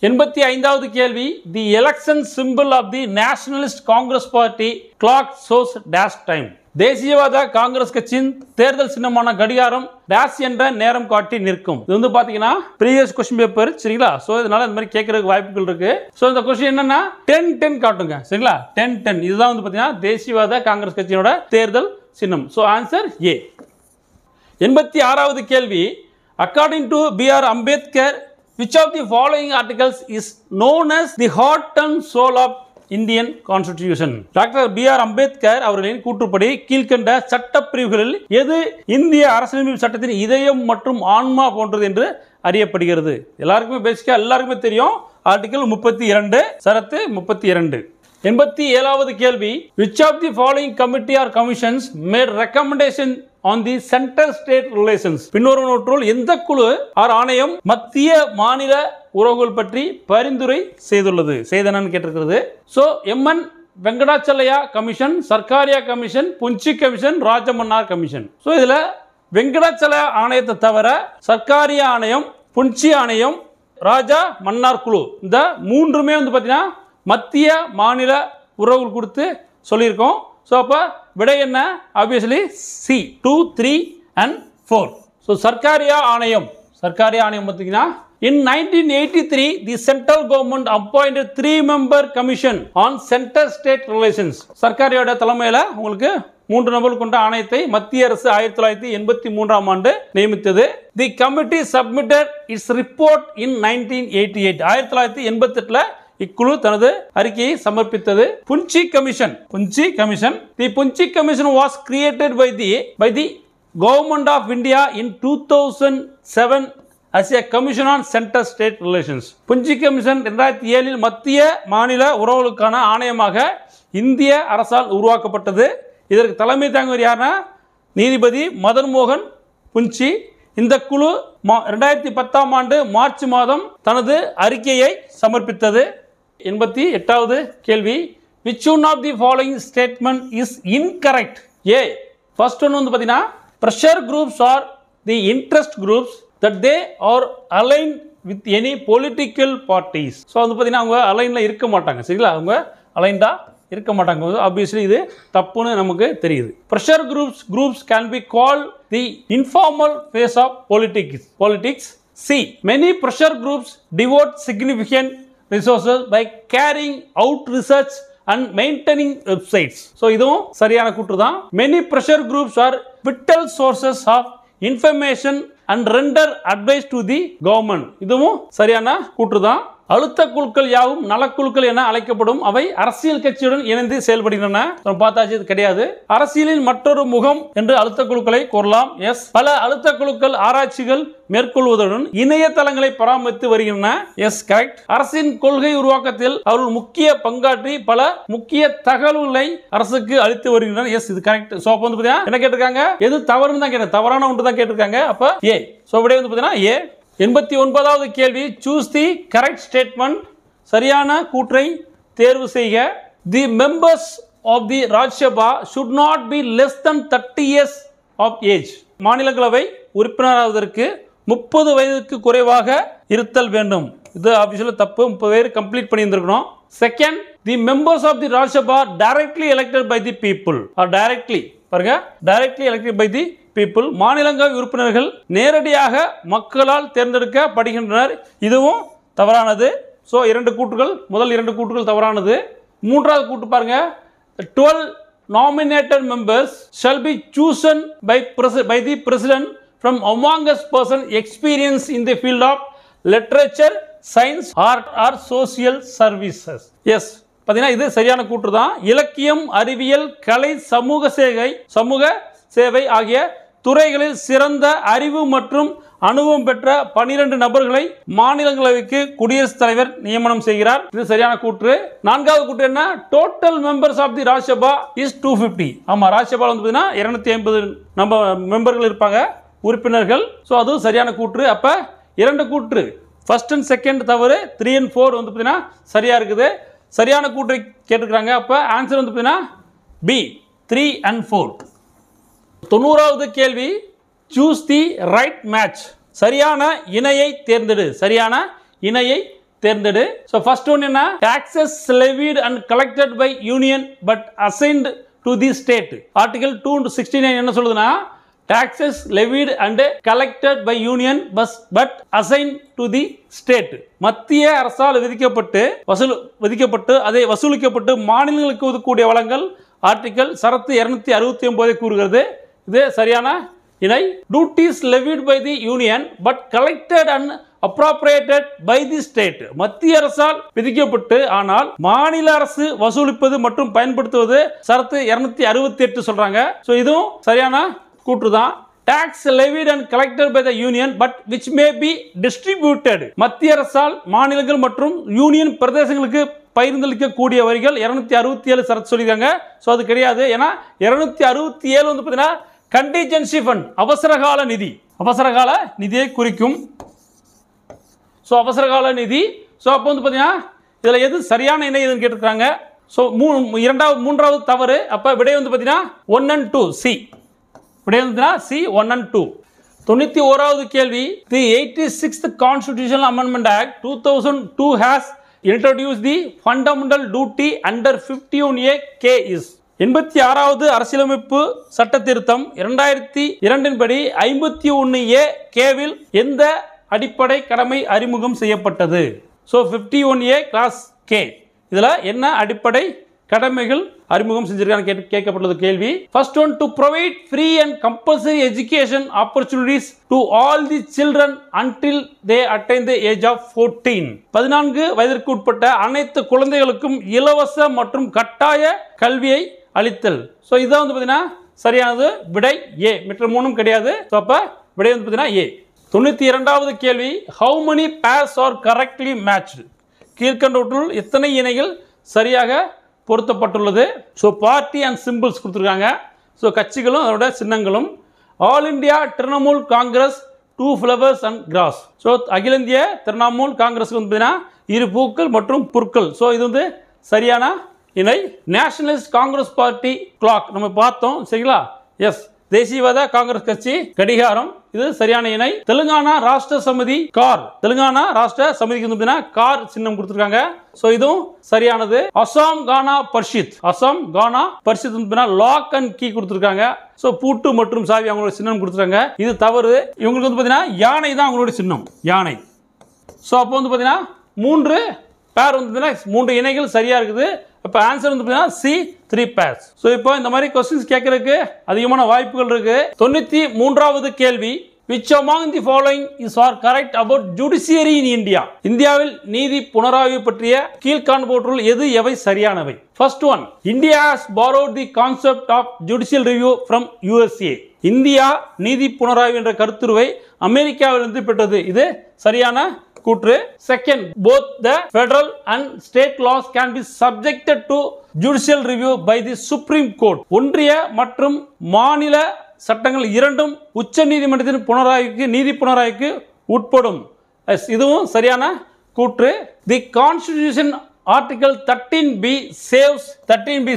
85வது கேள்வி, the election symbol of the nationalist Congress party clock shows dash time. தேசியவாத காங்கிரஸ் கட்சியின் தேர்தல் சின்னமான கடிகாரம் டேஷ் என்ற நேரம் காட்டி நிற்கும். இது வந்து பாத்தீங்கன்னா ப்ரீவியஸ் கொஸ்டின் பேப்பர். சரிங்களா? சோ இதனால இந்த மாதிரி கேட்கறதுக்கு வாய்ப்புகள் இருக்கு. சோ இந்த கொஸ்டின் என்னன்னா 10-10 காட்டுங்க. சரிங்களா? 10-10 இதுதான் வந்து பாத்தீங்கன்னா தேசியவாத காங்கிரஸ் கட்சியோட தேர்தல் சின்னம். So answer A. 86வது கேள்வி, according to B.R. Ambedkar which of the following articles is known as the heart and soul of Indian constitution? Doctor B.R. Ambedkar அவர்களின் கூற்றுப்படி கீழ்கண்ட சட்ட பிரிவுகளில் எது இந்திய அரசியலமைப்பு சட்டத்தின் இதயம் மற்றும் ஆன்மா போன்றது என்று அறியப்படுகிறது? எல்லாருக்குமே பேசிக்கா எல்லாருக்குமே தெரியும். ஆர்டிகல் 32 சரத்து 32. 87வது கேள்வி, which of the following committee or commissions made recommendation on the center state relations? பின்வருவனவற்றுள் எந்த குழு ஆர் ஆணையம் மத்திய மாநில உறவுகள் பற்றி பரிந்துரை செய்துள்ளது? செய்தனன்னு கேட்டிருக்கிறது. So M N Venkatachaliah commission, Sarkaria commission, Punchhi commission, Rajamannar commission. So இதில் வெங்கடாச்சலையா ஆணையத்தை தவிர சர்க்காரியா ஆணையம், புஞ்சி ஆணையம், ராஜா மன்னார் குழு இந்த மூன்றுமே வந்து பார்த்தீங்கன்னா மத்திய மாநில உறவுகள் கொடுத்து சொல்லியிருக்கோம். ஸோ அப்போ விடை என்ன? Obviously C 2, 3 and 4. So Sarkaria ஆணையம் பார்த்தீங்கன்னா in 1983 the central government appointed 3-member commission on center state relations. சர்க்காரியோட தலைமையில் உங்களுக்கு 3 நபர்கள் கொண்ட ஆணையத்தை மத்திய அரசு 1983ஆம் ஆண்டு நியமித்தது. The committee submitted its report in 1988. 1988ல இக்குழு தனது அறிக்கையை சமர்ப்பித்தது. Punchhi commission the Punchhi commission was created by the government of India in 2007 as a commission on center state relations. Punchhi commission 2007 மத்திய மாநில உறவுகளுக்கான ஆணையமாக இந்திய அரசால் உருவாக்கப்பட்டது. இதற்கு தலைமை தாங்குவர் யாருன்னா நீதிபதி மதன் மோகன் புஞ்சி. இந்த குழு 2010ஆம் ஆண்டு மார்ச் மாதம் தனது அறிக்கையை சமர்ப்பித்தது. 88வது கேள்வி, which one of the following statement is incorrect? A. First one வந்து பார்த்தீங்கன்னா pressure groups are the interest groups that they are aligned with any political parties. So வந்து பார்த்தீங்கன்னா அவங்க அலைனில் இருக்க மாட்டாங்க. சரிங்களா? அவங்க அலைன்டா இருக்க மாட்டாங்க. ஆப்வியஸ்லி இது தப்புன்னு நமக்கு தெரியுது. pressure groups can be called the informal phase of politics. C. Many pressure groups devote significant resources by carrying out research and maintaining websites. So இதுவும் சரியான கூற்று தான். Many pressure groups are vital sources of information and render advice to the government. இதுவும் சரியான கூற்று தான். அழுத்த குழுக்கள் யாவும் நலக்குழுக்கள் என அழைக்கப்படும். அவை அரசியல் கட்சியுடன் இணைந்து செயல்படுகின்றன. பார்த்தாச்சு இது கிடையாது. அரசியலின் மற்றொரு முகம் என்று அழுத்த குழுக்களை கூறலாம். எஸ். பல அழுத்த குழுக்கள் ஆராய்ச்சிகள் மேற்கொள்வதுடன் இணையதளங்களை பராமரித்து வருகின்றன. Yes, correct. அரசின் கொள்கை உருவாக்கத்தில் அவர்கள் முக்கிய பங்காற்றி பல முக்கிய தகவல்களை அரசுக்கு அளித்து வருகின்றனர். எஸ், இது கரெக்ட். சோ அப்ப வந்து என்ன கேட்டிருக்காங்க? எது தவறுன்னு தான் கேட்டாங்க. தவறான ஒன்று தான் கேட்டிருக்காங்க. அப்ப ஏ. சோ விடை வந்து பார்த்தீங்கன்னா ஏ. 89வது கேள்வி, சூஸ் தி கரெக்ட் ஸ்டேட்மெண்ட். சரியான கூற்றை தேர்வு செய்க. The members of the Rajya Sabha should not be less than 30 years of age. மாநிலங்களவை உறுப்பினராவதற்கு 30 வயதுக்கு குறைவாக இருத்தல் வேண்டும். இது ஆபீஷியல் தப்பு. 30 வயது கம்ப்ளீட் பண்ணி இருந்திருக்கணும். Second, the members of the Rajya Sabha directly elected by the people or directly பாருங்க directly elected by the people. மாநிலங்களவை உறுப்பினர்கள் நேரடியாக மக்களால் தேர்ந்தெடுக்கப்படுகின்றனர். இதுவும் தவறானது. ஸோ 2 கூற்றுகள், முதல் 2 கூற்றுகள் தவறானது. மூன்றாவது கூற்று பாருங்க, 12 nominated members shall be chosen by the president from among us person experienced in the field of literature, science, art or social services. Yes, பாத்தீங்கன்னா இது சரியான கூற்று தான். இலக்கியம், அறிவியல், கலை, சமூக சேவை ஆகிய துறைகளில் சிறந்த அறிவு மற்றும் அனுபவம் பெற்ற 12 நபர்களை மாநிலங்களவைக்கு குடியரசுத் தலைவர் நியமனம் செய்கிறார். இது சரியான கூற்று. நான்காவது கூற்று என்ன? Total members of the Rajya Sabha is 250. ஆமா, ராஜ்யசபா வந்து 250 மெம்பர்கள் இருப்பாங்க, உறுப்பினர்கள். ஸோ அதுவும் சரியான கூற்று. அப்ப 2 கூற்று, ஃபர்ஸ்ட் அண்ட் செகண்ட் தவறு, 3 and 4 வந்து பார்த்தீங்கன்னா சரியா இருக்குது. சரியான கூற்றை கேட்டுக்கிறாங்க. அப்ப ஆன்சர் வந்து பார்த்தீங்கன்னா பி, 3 and 4. 90வது கேள்வி, சூஸ் தி ரைட் மேட்ச். சரியான இணையை தேர்ந்தெடு. சரியான இணையை தேர்ந்தெடு. ஸோ ஃபர்ஸ்ட் ஒன் என்ன? Taxes levied and collected by union but assigned to the state. Article 269 என்ன சொல்லுதுன்னா, taxes levied and collected by union but assigned to the state. மத்திய அரசால் விதிக்கப்பட்டு அதை வசூலிக்கப்பட்டு மாநிலங்களுக்கு ஒதுக்கக்கூடிய வளங்கள் ஆர்டிகல் சரத்து 269 கூறுகிறது. இது சரியான இணை. duties levied by the union but collected and appropriated by the state. மத்திய அரசால் விதிக்கப்பட்டு ஆனால் மாநில அரசு வசூலிப்பது மற்றும் பயன்படுத்துவது சரத்து 268 சொல்றாங்க. ஸோ இதுவும் சரியான கூற்று தான். tax levied and collected by the union but which may be distributed. மத்திய அரசால் மாநிலங்கள் மற்றும் யூனியன் பிரதேசங்களுக்கு பகிர்ந்தளிக்கக்கூடிய வரிகள் 267 சரத்து சொல்லிருக்காங்க. ஸோ அது கிடையாது. ஏன்னா 267 வந்து பார்த்தீங்கன்னா கண்டிஜென்சி ஃபண்ட், அவசரகால நிதி, அவசரகால நிதியை குறிக்கும். ஸோ அவசரகால நிதி. ஸோ அப்போ வந்து பார்த்தீங்கன்னா இதில் எது சரியான இணை எதுன்னு கேட்டிருக்காங்க. ஸோ மூன்றாவது தவறு. அப்போ விடை வந்து பார்த்தீங்கன்னா 1 and 2 சி. விடை வந்து சி 1 and 2. 91வது கேள்வி, தி 86th Constitutional Amendment Act 2002 has introduced the fundamental duty under 51A K is. 86வது அரசியலமைப்பு சட்ட திருத்தம் 2002 படி 51A கேவில் எந்த அடிப்படை கடமை அறிமுகம் செய்யப்பட்டது? ஸோ 51A கிளாஸ் கே இதுல என்ன அடிப்படை கடமைகள் அறிமுகம் செஞ்சிருக்காங்க கேட்கப்பட்டது கேள்வி. First one, to provide free and compulsory education opportunities to all the children until they attain the age of 14. 14 வயதிற்கு உட்பட்ட அனைத்து குழந்தைகளுக்கும் இலவச மற்றும் கட்டாய கல்வியை அளித்தல். ஸோ இதான் வந்து பார்த்தீங்கன்னா சரியானது. விடை ஏ. மற்ற மூணும் கிடையாது. ஸோ அப்போ விடை வந்து பார்த்தீங்கன்னா ஏ. 92வது கேள்வி, how many pairs are correctly matched? கீழ்கண்டவற்றுள் எத்தனை இணைகள் சரியாக பொருத்தப்பட்டுள்ளது? ஸோ பார்ட்டி அண்ட் சிம்பிள்ஸ் கொடுத்துருக்காங்க. ஸோ கட்சிகளும் அதோட சின்னங்களும். All India Trinamool Congress 2 flowers and grass. So அகில இந்திய திரிணாமுல் காங்கிரஸுக்கு வந்து பார்த்தீங்கன்னா 2 பூக்கள் மற்றும் புற்கள். ஸோ இது வந்து சரியான இணை. நேஷனலிஸ்ட் காங்கிரஸ் பார்ட்டி கிளாக் நம்ம பார்த்தோம் சரிங்களா? எஸ். தேசியவாத காங்கிரஸ் கட்சி கடிகாரம், இது சரியான இணை. தெலுங்கானா ராஷ்டிர சமிதி கார். தெலுங்கானா ராஷ்டிர சமிதிக்கு வந்து கார் சின்னம் கொடுத்துருக்காங்க. ஸோ இதுவும் சரியானது. அசாம் கானா பர்ஷித். அசாம் கானா பர்ஷித் வந்து லாக் அண்ட் கீ கொடுத்துருக்காங்க. ஸோ பூட்டு மற்றும் சாவி அவங்களோட சின்னம் கொடுத்துருக்காங்க. இது தவறு. இவங்களுக்கு வந்து பார்த்தீங்கன்னா யானை தான் அவங்களோட சின்னம், யானை. ஸோ அப்போ வந்து பார்த்தீங்கன்னா 3 பேர் வந்து 3 இணைகள் சரியா இருக்குது. அப்போ ஆன்சர் வந்து பார்த்தீங்கன்னா சி 3 pairs. ஸோ இப்போ இந்த மாதிரி கொஸ்டின்ஸ் கேட்கறதுக்கு அதிகமான வாய்ப்புகள் இருக்கு. 93வது கேள்வி, which among the following is are correct about judiciary in India? இந்தியாவில் நீதி புனராய்வு பற்றிய கீழ்காண்பவற்றுள் எவை சரியானவை? First one, India has borrowed the concept of judicial review from USA. India நீதி புனராய்வு என்ற கருத்துருவை அமெரிக்காவிலிருந்து பெற்றது. இது சரியான கூற்று. Second, both the federal and state laws can be subjected to judicial review by the Supreme Court. ஒன்றிய மற்றும் மாநில சட்டங்கள் இரண்டும் உச்ச நீதிமன்றத்தின் நீதி புனராய்வுக்கு உட்படும். இதுவும் சரியான கூற்று. The constitution article 13B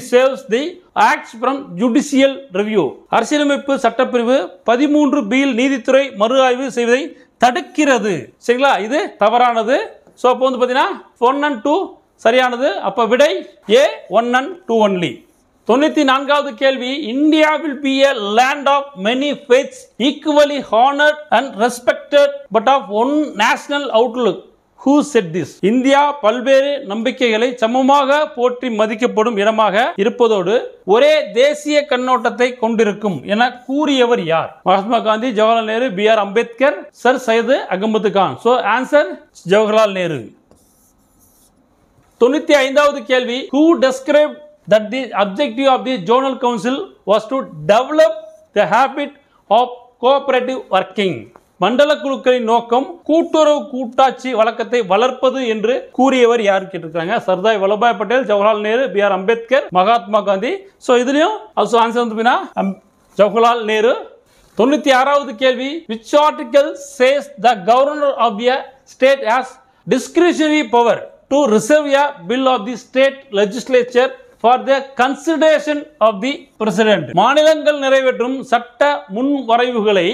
saves the acts from judicial review. அரசியலமைப்பு சட்டப்பிரிவு 13B நீதித்துறை மறு ஆய்வு செய்வதை தடுக்கிறது. சரிங்களா? இது தவறானது. ஸோ அப்போ வந்து பார்த்தீங்கன்னா 1 and 2 சரியானது. அப்போ விடை ஏ 1 and 2 only. 94வது கேள்வி, India will be a land of many faiths equally honored and respected but of one national outlook. Who said this? India பல்வேறு நம்பிக்கைகளை சமமாக போற்றி மதிக்கப்படும் இடமாக இருப்பதோடு ஒரே தேசிய கண்ணோட்டத்தை கொண்டிருக்கும் என கூறியவர் யார்? Mahatma Gandhi, Jawaharlal Nehru, B.R. Ambedkar, sir Syed Ahmed Khan. So answer Jawaharlal Nehru. 95வது கேள்வி, who described that the objective of the Zonal Council was to develop the habit of cooperative working. மண்டல குழுக்களின் நோக்கம் கூட்டுறவு கூட்டாட்சி வழக்கத்தை வளர்ப்பது என்று கூறியவர் யார் கேட்டிருக்காங்க? சர்தார் வல்லபாய் பட்டேல், ஜவஹர்லால் நேரு, B.R. அம்பேத்கர், மகாத்மா காந்தி. ஸோ இதுலயும் ஆன்சர் வந்து ஜவஹர்லால் நேரு. 96வது கேள்வி, which article says the governor of a state has discretionary power to reserve a bill of the state legislature for the consideration of the president. மாநிலங்கள் நிறைவேற்றும் சட்ட முன்வரைவுகளை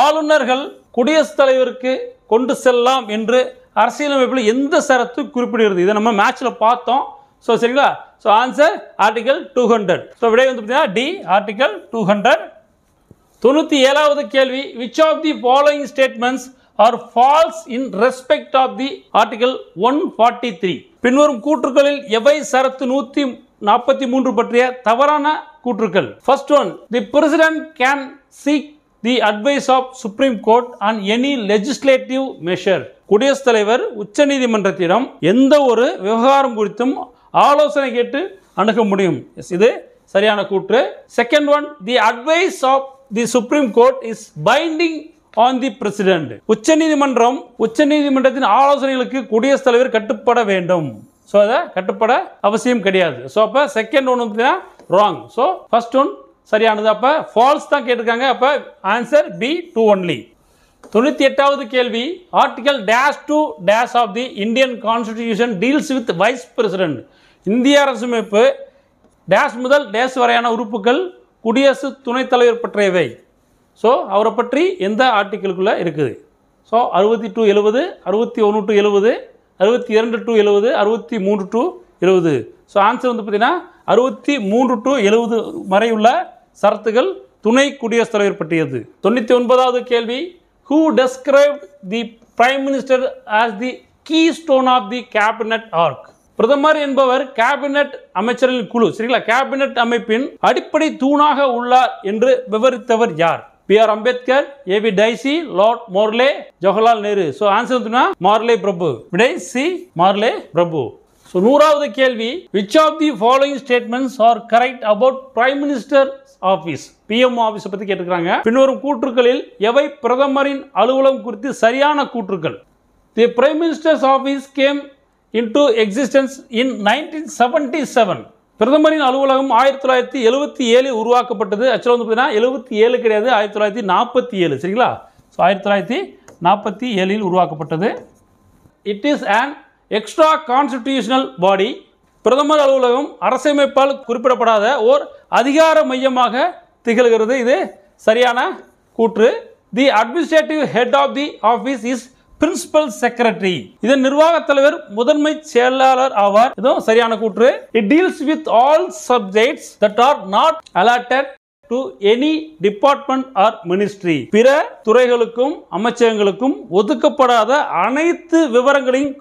ஆளுநர்கள் குடியரசுத் தலைவருக்கு கொண்டு செல்லலாம் என்று அரசியலமைப்பில் எந்த சரத்து குறிப்பிடுகிறது? இதை நம்ம மேட்ச்ல பார்த்தோம். ஸோ சரிங்களா? So answer article 200. ஸோ விடை வந்து பார்த்தீங்கன்னா டி, ஆர்டிகல் 200. 97வது கேள்வி, which of the following statements are false in respect of the article 143? பின்வரும் கூற்றுக்களில் எவை சரத்து 143 பற்றிய தவறான கூற்றுக்கள்? First one, the president can seek the advice of supreme court on any legislative measure. குடியரசுத் தலைவர் உச்சநீதிமன்றத்திடம் எந்த ஒரு விவகாரம் குறித்தும் ஆலோசனை கேட்டு அணுக முடியும். இது சரியான கூற்று. Second one, the advice of the supreme court is binding on the president. உச்சநீதிமன்றத்தின் ஆலோசனைகளுக்கு குடியரசுத் தலைவர் கட்டுப்பட வேண்டும். ஸோ அதை கட்டுப்பட அவசியம் கிடையாது. ஸோ அப்போ செகண்ட் ஒன் வந்து ராங். ஸோ ஃபர்ஸ்ட் ஒன் சரியானது. அப்போ ஃபால்ஸ் தான் கேட்டிருக்காங்க. அப்போ ஆன்சர் பி, 2 ஒன்லி. 98வது கேள்வி, article -2 of the Indian constitution deals with vice president. இந்திய அரசமைப்பு டேஷ் முதல் டேஷ் வரையான உறுப்புகள் குடியரசு துணைத் தலைவர் பற்றியவை. ஸோ அவரை பற்றி எந்த ஆர்டிக்கிளுக்குள்ளே இருக்குது? So 60 to 70, 61 to 70, 62 to 70, 63 to 70. So answer வந்து பார்த்தீங்கன்னா 63 to 70 வரை உள்ள சரத்துகள் துணை குடியரசுத் தலைவர் பற்றியது. 99வது கேள்வி, who described the prime minister as the keystone of the cabinet arc? பிரதமர் என்பவர் கேபினட் அமைச்சரின் குழு, சரிங்களா, கேபினட் அமைப்பின் அடிப்படை தூணாக உள்ளார் என்று விவரித்தவர் யார்? B.R. Ambedkar, A.V. Dicey, lord Morley, Jawaharlal Nehru. So answer வந்து மார்லே பிரபு. விடை சி, மார்லே பிரபு. ஸோ 100வது கேள்வி, which of the following statements are correct about prime minister office? PM office பற்றி கேட்டுக்கிறாங்க. பின்வரும் கூற்றுக்களில் எவை பிரதமரின் அலுவலகம் குறித்து சரியான கூற்றுக்கள்? The prime minister's office came into existence in 1977. பிரதமரின் அலுவலகம் 1977 உருவாக்கப்பட்டது. ஆக்சுவலாக வந்து பார்த்தீங்கன்னா 77 கிடையாது, 1947. சரிங்களா? ஸோ 1947 உருவாக்கப்பட்டது. It is an extra constitutional பாடி. பிரதமர் அலுவலகம் அரசமைப்பால் குறிப்பிடப்படாத ஓர் அதிகார மையமாக திகழ்கிறது. இது சரியான கூற்று. The administrative head of the office is principal secretary. இதன் நிர்வாக தலைவர் முதன்மை செயலாளர் ஆவார். இதுவும் சரியான கூற்று. It deals with all subjects that are not allotted to any department or ministry. பிற துறைகளுக்கும் அமைச்சகங்களுக்கும் ஒதுக்கப்படாத அனைத்து விவரங்களையும்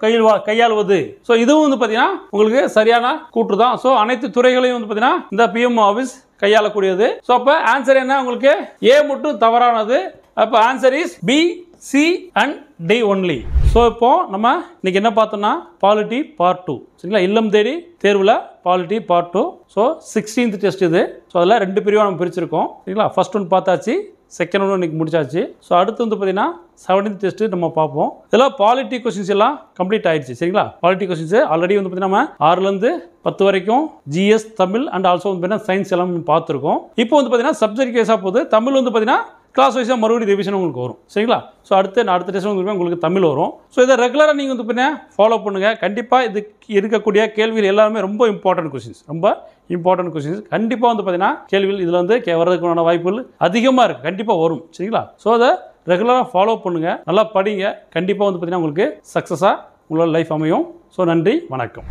கையாள்வது. ஸோ இதுவும் வந்து பார்த்தீங்கன்னா உங்களுக்கு சரியான கூற்று தான். ஸோ அனைத்து துறைகளையும் வந்து பார்த்தீங்கன்னா இந்த PM ஆஃபீஸ் கையாளக்கூடியது. ஸோ அப்போ ஆன்சர் என்ன? உங்களுக்கு ஏ மட்டும் தவறானது. அப்போ answer is B, C and D only. So இப்போ நம்ம இன்னைக்கு என்ன பார்த்தோம்னா பாலிட்டி பார்ட் 2, சரிங்களா, இல்லம் தேடி தேர்வில் polity part 2. So 16th test இது. ஸோ அதில் 2 பிரிவாக நம்ம பிரிச்சிருக்கோம், சரிங்களா. ஃபர்ஸ்ட் ஒன் பார்த்தாச்சு, செகண்ட் ஒன்று இன்னைக்கு முடிச்சாச்சு. ஸோ அடுத்து வந்து பார்த்தீங்கன்னா 17th டெஸ்ட் நம்ம பார்ப்போம். இதெல்லாம் பாலிட்டி கொஸ்டின்ஸ் எல்லாம் கம்ப்ளீட் ஆயிடுச்சு, சரிங்களா. பாலிட்டி கொஸ்டின்ஸ் ஆல்ரெடி வந்து பார்த்தீங்கன்னா நம்ம 6லேருந்து 10 வரைக்கும் GS, தமிழ் அண்ட் ஆல்சோ வந்து பார்த்தீங்கன்னா சயின்ஸ் எல்லாம் பார்த்துருக்கோம். இப்போ வந்து பார்த்தீங்கன்னா சப்ஜெக்ட் வைஸாக போகுது. தமிழ் வந்து பார்த்தீங்கன்னா கிளாஸ் வைஸாக மறுபடியும் ரிவிஷன் உங்களுக்கு வரும், சரிங்களா. ஸோ அடுத்த டெஸ்ட் உங்களுக்கு தமிழ் வரும். ஸோ இதை ரெகுலராக நீங்கள் வந்து பார்த்தீங்கன்னா ஃபாலோ பண்ணுங்கள். கண்டிப்பாக இது இருக்கக்கூடிய கேள்விகள் எல்லாருமே ரொம்ப இம்பார்ட்டன்ட் கொஸ்டின்ஸ், ரொம்ப இம்பார்ட்டன்ட் கொஸ்டின்ஸ். கண்டிப்பாக வந்து பார்த்தீங்கன்னா கேள்விகள் இதில் வந்து வர்றதுக்கான வாய்ப்புகள் அதிகமாக இருக்குது, கண்டிப்பாக வரும், சரிங்களா. ஸோ அதை ரெகுலராக ஃபாலோ பண்ணுங்கள், நல்லா படிங்க. கண்டிப்பாக வந்து பார்த்தீங்கன்னா உங்களுக்கு சக்ஸஸாக உங்களோட லைஃப் அமையும். ஸோ நன்றி, வணக்கம்.